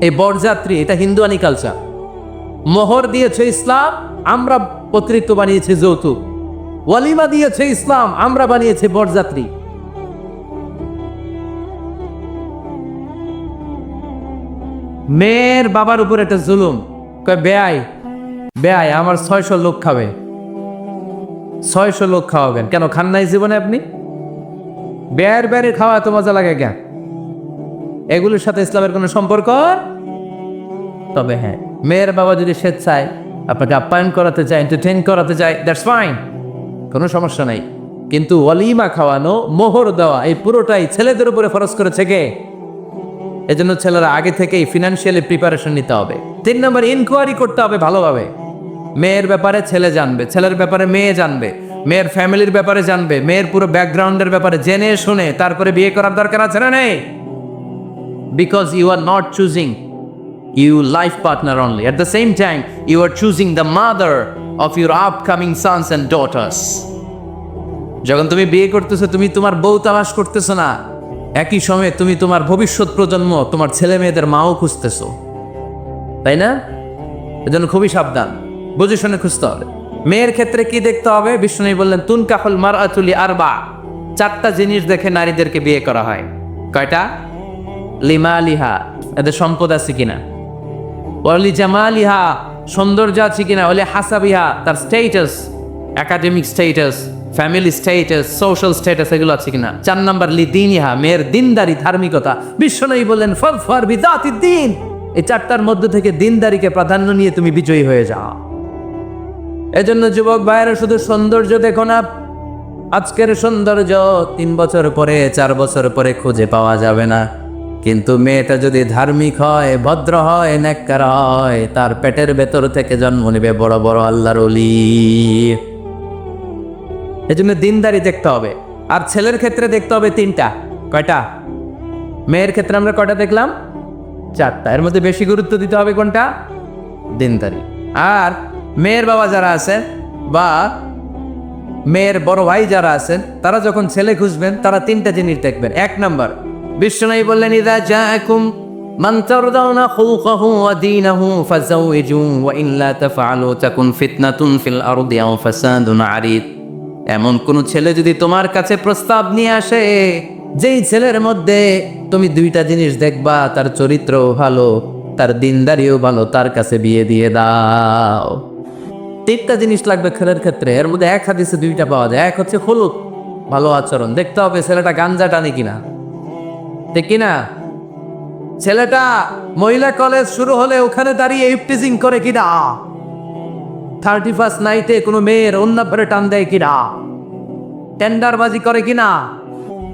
এই বরযাত্রী, এটা হিন্দুয়ানি কালচার। মোহর দিয়েছে ইসলাম, আমরা অতিরিক্ত বানিয়েছি যৌতুক। ওয়ালিমা দিয়েছে ইসলাম, আমরা বানিয়েছি বরযাত্রী। মেয়ের বাবার উপর একটা জুলুম, কয় বেয়াই বেয়াই আমার 600 লোক খাবে, 600 লোক খাওয়াবেন কেন? খান নাই জীবনে আপনি? বেয়ের বেড়ে খাওয়া এত মজা লাগে কেন? এগুলোর সাথে ইসলামের কোনো সম্পর্ক? তবে হ্যাঁ, মেয়ের বাবা যদি স্বেচ্ছায় আপনাকে আপ্যায়ন করাতে চায়, এন্টারটেইন করাতে চায়, দ্যাটস ফাইন, কোনো সমস্যা নাই। কিন্তু ওয়ালিমা খাওয়ানো, মোহর দেওয়া, এই পুরোটাই ছেলেদের উপরে ফরজ করেছে কে? এজন্য ছেলেরা আগে থেকেই ফিনান্সিয়ালি প্রিপারেশন নিতে হবে। 3 নম্বর, ইনকোয়ারি করতে হবে ভালোভাবে। মেয়ের ব্যাপারে ছেলে জানবে, ছেলের ব্যাপারে মেয়ে জানবে, মেয়ের ফ্যামিলির ব্যাপারে জানবে, মেয়ের পুরো ব্যাকগ্রাউন্ডের ব্যাপারে জেনে শুনে তারপরে বিয়ে করার দরকার আছে না নেই? Because you are not choosing you life partner only, at the same time you are choosing the mother of your upcoming sons and daughters. যখন তুমি বিয়ে করতেছো, তুমি তোমার বউ তালাশ করতেছো না, একই সময়ে তুমি তোমার ভবিষ্যৎ প্রজন্ম, তোমার ছেলে মেয়েদের মাও খুঁজতেছো, তাই না? এজন্য খুবই সাবধান, বুঝে শুনে খুঁজতে হবে। মেয়ের ক্ষেত্রে কি দেখতে হবে? বিষ্ণু বললেন তুনকাহুল মারআতু লিআরবা, 4টা জিনিস দেখে নারীদেরকে বিয়ে করা হয়। কয়টা? লিমালিহা, এদের সম্পদ আছে কিনা, ওয়ালি জামালিহা, সৌন্দর্য আছে কিনা, ওয়ালি হাসাবিহা, তার status, academic status, family status, social status, এগুলো আছে কিনা। 4 নাম্বার লিদিনিহা, মেয়ের দিনদারি, ধার্মিকতা। বিষ্ণু বললেন ফাযফার বিযাতিদ দ্বীন, এই 4টার মধ্যে থেকে দিনদারিকে প্রাধান্য নিয়ে তুমি বিজয়ী হয়ে যাও। এজন্য যুবক ভাইয়েরা শুধু সৌন্দর্য দেখো না, আজকের সৌন্দর্য 3 বছর পরে 4 বছর পরে খুঁজে পাওয়া যাবে না, কিন্তু মেয়েটা যদি ধার্মিক হয়, ভদ্র হয়, নেককার হয়, তার পেটের ভেতর থেকে জন্ম নেবে বড় বড় আল্লাহর ওলি। এজন্য দিনদারি দেখতে হবে। আর ছেলের ক্ষেত্রে দেখতে হবে 3টা। কয়টা? মেয়ের ক্ষেত্রে আমরা কয়টা দেখলাম? 4টা। এর মধ্যে বেশি গুরুত্ব দিতে হবে কোনটা? দিনদারি। আর মেয়ের বাবা যারা আছেন বা মেয়ের বড় ভাই যারা আছেন, তারা যখন ছেলে খুঁজবেন, তারা 3টা জিনিস দেখবেন। 1 নাম্বার, বিষ্ণু বললেন ইযা জাআকুম মান তারদাউনা খুলুকাহু ওয়া দীনাহু ফাযাওইজু ওয়া ইন লা তাফআলু তাকুন ফিতনাতুন ফিল আরদি আও ফাসাদুন আরিদ। এমন কোন ছেলে যদি তোমার কাছে প্রস্তাব নিয়ে আসে, যেই ছেলের মধ্যে তুমি 2টা জিনিস দেখবা, তার চরিত্রও ভালো, তার দিনদারিও ভালো, তার কাছে বিয়ে দিয়ে দাও। 3টা জিনিস লাগবে ছেলের ক্ষেত্রে। এর মধ্যে এক হাদিসে 2টা পাওয়া যায়। এক হচ্ছে খুলুক, ভালো আচরণ। দেখতে হবে ছেলেটা গাঞ্জা টানে কিনা, ঠিক কিনা? ছেলেটা মহিলা কলেজ শুরু হলে ওখানে দাঁড়িয়ে ইফটিজিং করে কিনা, 31st নাইটে কোনো মেয়ের অন্য পরে টান দেয় কিনা, টেন্ডারবাজি করে কিনা,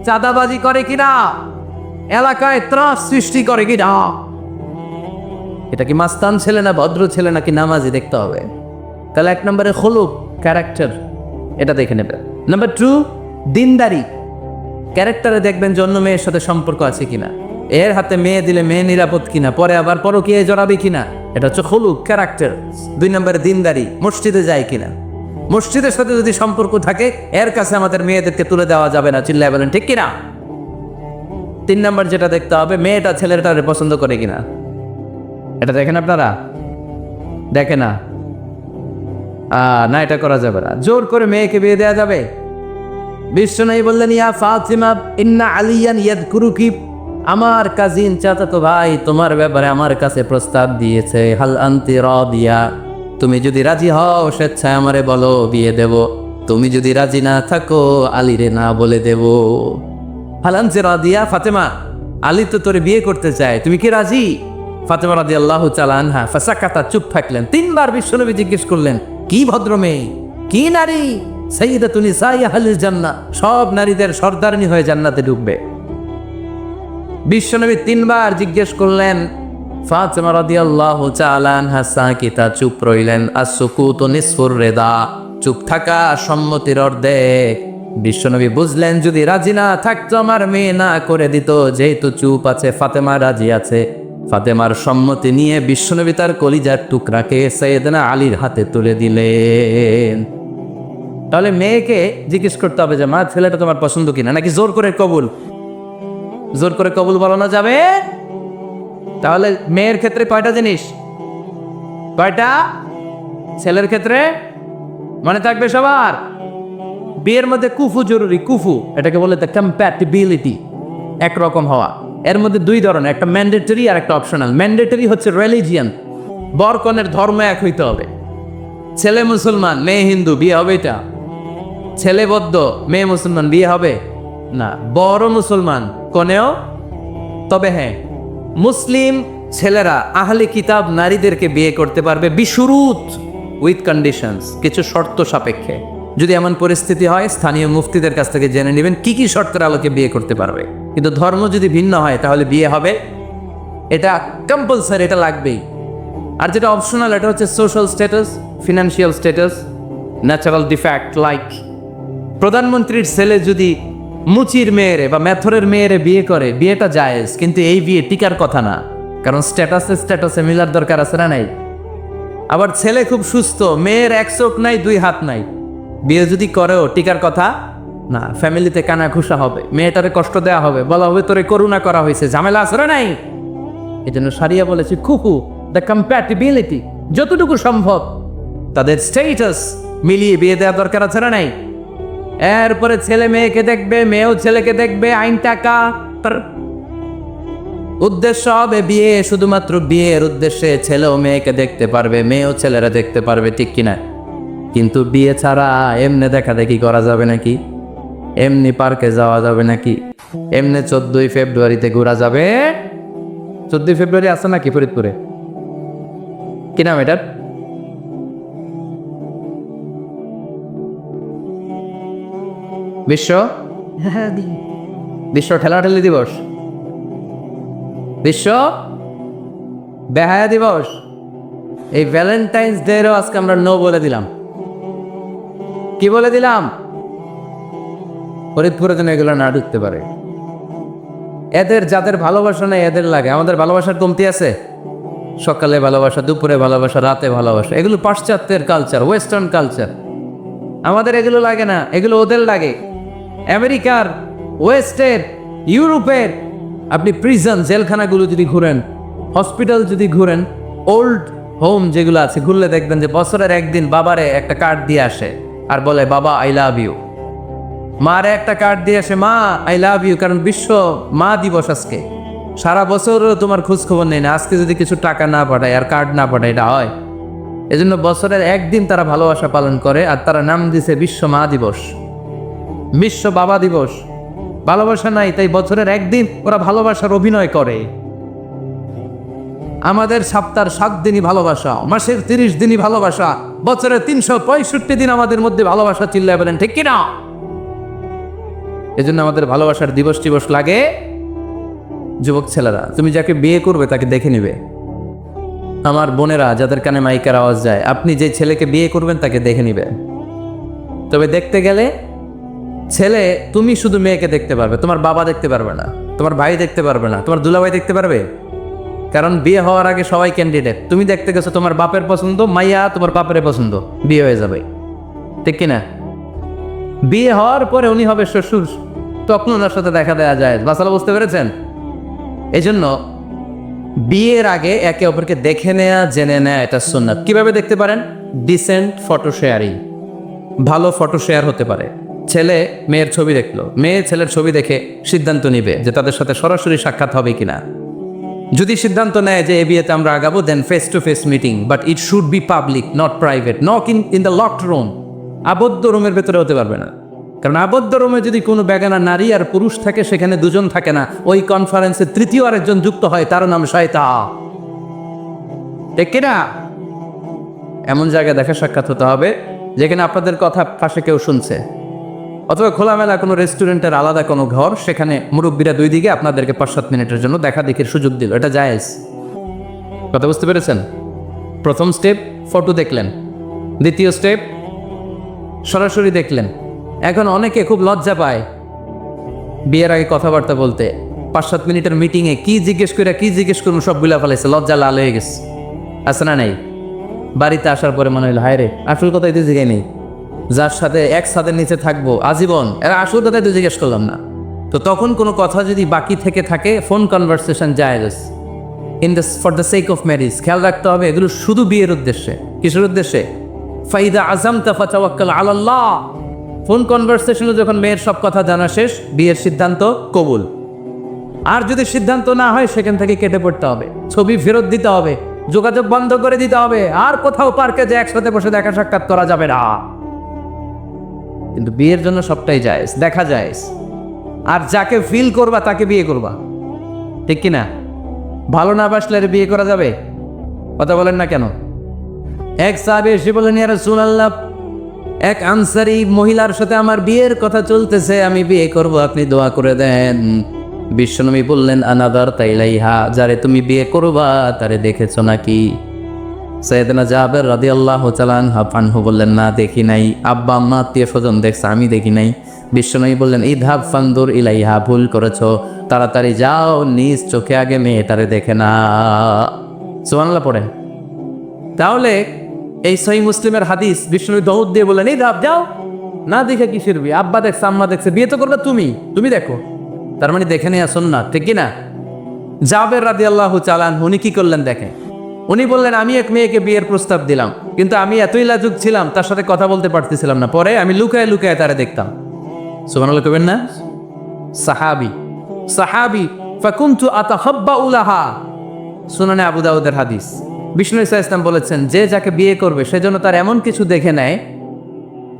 চাঁদাবাজি করে কিনা, এলাকায় ত্রাস সৃষ্টি করে কিনা। এটা কি মাস্তান ছেলে না ভদ্র ছেলে নাকি নামাজি দেখতে হবে। তাহলে 1 নম্বরে খুলুক, ক্যারেক্টার, এটা দেখে নেবে। নাম্বার 2, দিনদারি। ক্যারেক্টারে দেখবেন যে অন্য মেয়ের সাথে সম্পর্ক আছে কিনা, এর হাতে মেয়ে দিলে মেয়ে নিরাপদ কিনা, পরে আবার পরকীয়ায় জড়াবে কিনা। এটা হচ্ছে খুলুক, ক্যারেক্টার। 2 নম্বরে দিনদারি, মসজিদে যায় কিনা। মসজিদের সাথে যদি সম্পর্ক থাকে এর কাছে আমাদের মেয়েদেরকে তুলে দেওয়া যাবে না, চিল্লায় বলেন ঠিক কিনা? 3 নাম্বার যেটা দেখতে হবে, মেয়েটা ছেলেটারে পছন্দ করে কিনা। এটা দেখেন আপনারা? দেখে না? না, এটা করা যাবে না। জোর করে মেয়েকে বিয়ে দেওয়া যাবে? বিশ্বনবী বললেন, ইয়া ফাতিমা ইন্না আলিয়ান ইয়াদকুরুকি, আমার কাজিন চাচাতো ভাই তোমার ব্যাপারে আমার কাছে প্রস্তাব দিয়েছে। হাল আনতি রাদিয়া, তুমি যদি রাজি হও স্বেচ্ছায় আমারে বলো, বিয়ে দেব। তুমি যদি রাজি না থাকো আলীরে না বলে দেব। হাল আনতি রাদিয়া, ফাতেমা আলী তো তোরে বিয়ে করতে চায়, তুমি কি রাজি? ফাতেমা রাদিয়াল্লাহু তাআলা আনহা ফাসাকাতা, চুপ থাকলেন। 3 বার বিশ্বনবী জিজ্ঞেস করলেন, কি ভদ্র মেয়ে, কি নারী, সাইয়্যিদাতুন নিসাই আহলিল জান্নাহ, সব নারীদের সর্দারনি হয়ে জান্নাতে ঢুকবে। বিশ্বনবী 3 বার জিজ্ঞেস করলেন। ফাতেমা রাদিয়াল্লাহু তাআলা আনহা সাকিতা, চুপ রইলেন। as-sukutu nisfur রিদা, চুপ থাকা সম্মতির অর্ধেক। বিশ্বনবী বুঝলেন যদি রাজি না থাকতো আমার মেয়ে না করে দিত, যেহেতু চুপ আছে ফাতেমা রাজি আছে। ফাতেমার সম্মতি নিয়ে বিশ্বনবী তার কলিজার টুকরাকে সাইয়েদনা আলীর হাতে তুলে দিলেন। তাহলে মেয়েকে জিজ্ঞেস করতে হবে যে মা ছেলেটা তোমার পছন্দ কিনা, নাকি জোর করে কবুল? জোর করে কবুল বলানো যাবে? তাহলে মেয়ের ক্ষেত্রে কয়টা জিনিস? কয়টা? ছেলের ক্ষেত্রে মনে থাকবে সবার, বিয়ের মধ্যে কুফু জরুরি। কুফু এটাকে বলে কম্প্যাটিবিলিটি, একরকম হওয়া। এর মধ্যে 2 ধরনের, একটা ম্যান্ডেটরি আর একটা অপশনাল। ম্যান্ডেটরি হচ্ছে রিলিজিয়ান, বর কনের ধর্ম এক হইতে হবে। ছেলে মুসলমান মেয়ে হিন্দু, বিয়ে হবে এটা? ছেলে বৌদ্ধ মেয়ে মুসলমান, বিয়ে হবে না। বড় মুসলমান কনেও, তবে হ্যাঁ মুসলিম ছেলেরা আহলে কিতাব নারীদেরকে বিয়ে করতে পারবে বিশুরুত, উইথ কন্ডিশনস, কিছু শর্ত সাপেক্ষে। যদি এমন পরিস্থিতি হয় স্থানীয় মুফতিদের কাছ থেকে জেনে নেবেন কি কি শর্তের আলোকে বিয়ে করতে পারবে। কিন্তু ধর্ম যদি ভিন্ন হয় তাহলে বিয়ে হবে, এটা কম্পালসারি, এটা লাগবেই। আর যেটা অপশনাল এটা হচ্ছে social status, financial status, natural defect. Like প্রধানমন্ত্রীর ছেলে যদি মুচির মেয়েরে বা মেথরের মেয়েরে বিয়ে করে, বিয়েটা জায়েজ, কিন্তু এই বিয়ে টিকার কথা না, কারণ স্ট্যাটাসে মিলার দরকার আছে না নাই? আবার ছেলে খুব সুস্থ, মেয়ের 1 চোখ নাই 2 হাত নাই, বিয়ে যদি করেও টিকার কথা না। ফ্যামিলিতে কানা ঘুষা হবে, মেয়েটারে কষ্ট দেওয়া হবে, বলা হবে তোরে করুণা করা হয়েছে, ঝামেলা আছে না নাই? এই জন্য সারিয়া বলেছি খুকু, দ্য কম্প্যাটিবিলিটি, যতটুকু সম্ভব তাদের স্ট্যাটাস মিলিয়ে বিয়ে দেওয়া দরকার আছে না নাই? এরপরে ছেলে মেয়েকে দেখবে, মেয়েও ছেলেকে দেখবে, আইন টাকা। উদ্দেশ্য হবে বিয়ে, শুধুমাত্র বিয়ের উদ্দেশ্যে ছেলেও মেয়েকে দেখতে পারবে, মেয়েও ছেলেরা দেখতে পারবে, ঠিক কিনা? কিন্তু বিয়ে ছাড়া এমনি দেখা দেখি করা যাবে নাকি? এমনি পার্কে যাওয়া যাবে নাকি? এমনি 14ই ফেব্রুয়ারিতে ঘোরা যাবে? 14ই ফেব্রুয়ারি আছে নাকি ফরিদপুরে? কি নাম এটার? বিশ্ব ঠেলাঠেলি দিবস, বিশ্ব বেহায়া দিবস। এই ভ্যালেন্টাইন্স ডেরও আজকে আমরা নো বলে দিলাম। কি বলে দিলাম? ফরিদপুরে যেন এগুলো না ঢুকতে পারে। এদের যাদের ভালোবাসা নেই এদের লাগে। আমাদের ভালোবাসার কমতি আছে? সকালে ভালোবাসা, দুপুরে ভালোবাসা, রাতে ভালোবাসা, এগুলো পাশ্চাত্যের কালচার, ওয়েস্টার্ন কালচার। আমাদের এগুলো লাগে না, এগুলো ওদের লাগে। আমেরিকার, ওয়েস্টের, ইউরোপের আপনি প্রিজন জেলখানাগুলো যদি ঘুরেন, হসপিটাল যদি ঘুরেন, ওল্ড হোম যেগুলো আছে ঘুরলে দেখবেন যে বছরের একদিন বাবারে একটা কার্ড দিয়ে আসে আর বলে বাবা আই লাভ ইউ। মারে একটা কার্ড দিয়ে আসে, মা আই লাভ ইউ, কারণ বিশ্ব মা দিবস আজকে। সারা বছরও তোমার খোঁজ খবর নেই না, আজকে যদি কিছু টাকা না পাঠায় আর কার্ড না পাঠায়, এটা হয়? এজন্য বছরের একদিন তারা ভালোবাসা পালন করে, আর তারা নাম দিছে বিশ্ব মা দিবস, বিশ্ব বাবা দিবস। ভালোবাসা নাই তাই বছরের একদিন ওরা ভালোবাসার অভিনয় করে। আমাদের সপ্তাহের 7 দিনই ভালোবাসা, মাসের 30 দিনই ভালোবাসা, বছরের 365 দিন আমাদের মধ্যে ভালোবাসা, চিল্লায় বলেন ঠিক কিনা? এজন্য আমাদের ভালোবাসার দিবস টিবস লাগে। যুবক ছেলেরা, তুমি যাকে বিয়ে করবে তাকে দেখে নিবে। আমার বোনেরা যাদের কানে মাইকের আওয়াজ যায়, আপনি যে ছেলেকে বিয়ে করবেন তাকে দেখে নিবে। তবে দেখতে গেলে ছেলে, তুমি শুধু মেয়েকে দেখতে পারবে, তোমার বাবা দেখতে পারবে না, তোমার ভাই দেখতে পারবে না, তোমার দুলাভাই দেখতে পারবে, কারণ বিয়ে হওয়ার আগে সবাই ক্যান্ডিডেট। তুমি দেখতে গেছো তোমার বাপের পছন্দ, মাইয়া তোমার বাপের পছন্দ, বিয়ে হয়ে যাবে। ঠিক কিনা? বিয়ে হওয়ার পরে উনি হবে শ্বশুর, তখন ওনার সাথে দেখা দেওয়া যায়। মাসালা বুঝতে পেরেছেন? এই জন্য বিয়ের আগে একে অপরকে দেখে নেয়া, জেনে নেয়া, এটা সুন্নাত। কিভাবে দেখতে পারেন? ডিসেন্ট ফটো শেয়ারিং, ভালো ফটো শেয়ার হতে পারে। ছেলে মেয়ের ছবি দেখলো, মেয়ে ছেলের ছবি দেখে সিদ্ধান্ত নিবে যে তাদের সাথে সরাসরি সাক্ষাৎ হবে কিনা। যদি সিদ্ধান্ত নেয় যে এই বিয়েতে আমরা আগাবো, then face to face meeting, but it should be public, not private. Not in the locked room, আবদ্ধ রুমের ভেতরে হতে পারবে না। কারণ আবদ্ধ রুমে যদি কোনো বেগানা নারী আর পুরুষ থাকে, সেখানে দুজন থাকে না, ওই কনফারেন্সে তৃতীয় আরেকজন যুক্ত হয়, তার নাম শয়তান। ঠিক কিনা? এমন জায়গায় দেখা সাক্ষাৎ হতে হবে যেখানে আপনাদের কথা পাশে কেউ শুনছে, অথবা খোলামেলা কোনো রেস্টুরেন্টের আলাদা কোনো ঘর, সেখানে মুরব্বীরা দুই দিকে আপনাদেরকে 5-7 মিনিটের জন্য দেখা দেখির সুযোগ দিল, এটা জায়েজ। কথা বুঝতে পেরেছেন? প্রথম স্টেপ ফটো দেখলেন, দ্বিতীয় স্টেপ সরাসরি দেখলেন। এখন অনেকে খুব লজ্জা পায় বিয়ের আগে কথাবার্তা বলতে। 5-7 মিনিটের মিটিংয়ে কি জিজ্ঞেস করুন সব গুলা ফেলাইছে, লজ্জা লাল হয়ে গেছে। আছে না নাই? বাড়িতে আসার পরে মনে হইলো, হায় রে, আসল কথাই তো জিজ্ঞাই নেই, যার সাথে এক ছাদের নিচে থাকবো আজীবন, এরা আসল কথাই তো জিজ্ঞেস করলাম না। তো তখন কোনো কথা যদি বাকি থেকে থাকে, ফোন কনভারসেশন জায়েজ for the sake of marriage. খেয়াল রাখতে হবে এগুলো শুধু বিয়ের উদ্দেশ্যে। কিসের উদ্দেশ্যে? ফাইদা আযামতা ফাতাওয়াক্কাল আলাল্লাহ। ফোন কনভারসেশনে যখন মেয়ের সব কথা জানা শেষ, বিয়ের সিদ্ধান্ত কবুল। আর যদি সিদ্ধান্ত না হয়, সেখান থেকে কেটে পড়তে হবে, ছবি ফেরত দিতে হবে, যোগাযোগ বন্ধ করে দিতে হবে। আর কোথাও পার্কে যে একসাথে বসে দেখা সাক্ষাৎ করা যাবে না। কিন্তু বিয়ের জন্য সবটাই জায়েজ, দেখা জায়েজ। আর যাকে ফিল করবা তাকে বিয়ে করবা, ঠিক কিনা? ভালো না বাসলে বিয়ে করা যাবে? কথা বলেন না কেন? এক সাহাবী এসে বলেন, ইয়া রাসূলুল্লাহ, এক আনসারী মহিলার সাথে আমার বিয়ের কথা চলতেছে, আমি বিয়ে করব, আপনি দোয়া করে দেন। বিশ্বনবী বললেন, আনাদার তাইলাইহা, যারে তুমি বিয়ে করবা তারে দেখেছো নাকি? সাইয়েদনা জাবের রাদিয়াল্লাহু তাআলা আনহু বললেন, না দেখি নাই। আব্বা আম্মা আত্মীয় স্বজন দেখছে, আমি দেখি নাই। বিশ্বনবী বললেন, ইযহাব ফানদুর ইলাইহা, ভুল করেছো, তাড়াতাড়ি যাও, নিজ চোখে আগে মেয়েটারে দেখে না। সুবহানাল্লাহ পড়েন। তাহলে এই সহিহ মুসলিমের হাদিস, বিশ্বনবী দৌড় দিয়ে বললেন, ইযহাব, যাও, না দেখে কিসের বিয়ে? আব্বা দেখছে, আম্মা দেখছে, বিয়ে তো করবে তুমি দেখো। তার মানে দেখে নেয়া সুন্নাত, ঠিক কিনা? জাবের রাদিয়াল্লাহু তাআলা আনহু উনি কি করলেন দেখেন। উনি বললেন, আমি এক মেয়েকে বিয়ের প্রস্তাব দিলাম, কিন্তু আমি এতই লাজুক ছিলাম, তার সাথে কথা বলতে পারতেছিলাম না। পরে আমি লুকায় লুকায় তারে দেখতাম। সুবহানাল্লাহ কইবেন না? সাহাবী ফাকুনতু আতাহাব্বাউ লাহা, সুনানে আবু দাউদের হাদিস। বিষ্ণু ঈসা ইসলাম বলেছেন, যে যাকে বিয়ে করবে সেজন্য তার এমন কিছু দেখে নেয়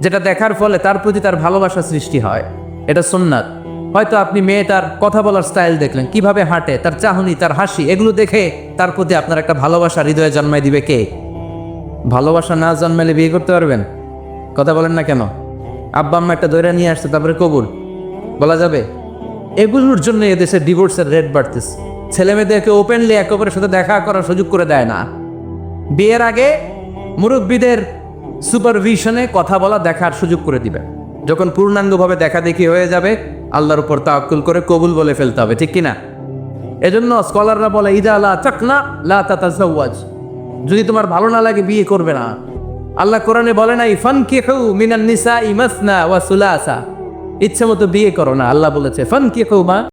যেটা দেখার ফলে তার প্রতি তার ভালোবাসা সৃষ্টি হয়। এটা সুন্নাত। হয়তো আপনি মেয়েটার কথা বলার স্টাইল দেখলেন, কিভাবে হাঁটে, তার চাহনি, তার হাসি, এগুলো দেখে তার প্রতি আপনার একটা ভালোবাসা হৃদয়ে জন্মায় দিবে কে? ভালোবাসা না জন্মালে বিয়ে করতে পারবেন? কথা বলেন না কেন? আব্বা আম্মা একটা দৈরা নিয়ে আসছে, তারপরে কবুল বলা যাবে? এগুলোর জন্য এদেশে ডিভোর্সের রেট বাড়তেছে। ছেলে মেয়েদেরকে ওপেনলি একে অপরের সাথে দেখা করার সুযোগ করে দেয় না। বিয়ের আগে মুরব্বীদের সুপারভিশনে কথা বলা, দেখার সুযোগ করে দিবে। যখন পূর্ণাঙ্গভাবে দেখা দেখি হয়ে যাবে, আল্লাহর উপর তাওয়াক্কুল করে কবুল বলে ফেলতে হবে, ঠিক কিনা? এজন্য স্কলাররা বলে, ইদা লা তাকনা লা তাতাজাওয়াজ, যদি তোমার ভালো না লাগে বিয়ে করবে না। আল্লাহ কোরআনে বলে নাই, ফানকিহু মিনান নিসাই মাসনা ওয়া সুলাসা, ইচ্ছে মতো বিয়ে করো না। আল্লাহ বলেছে, ফানকিহু মা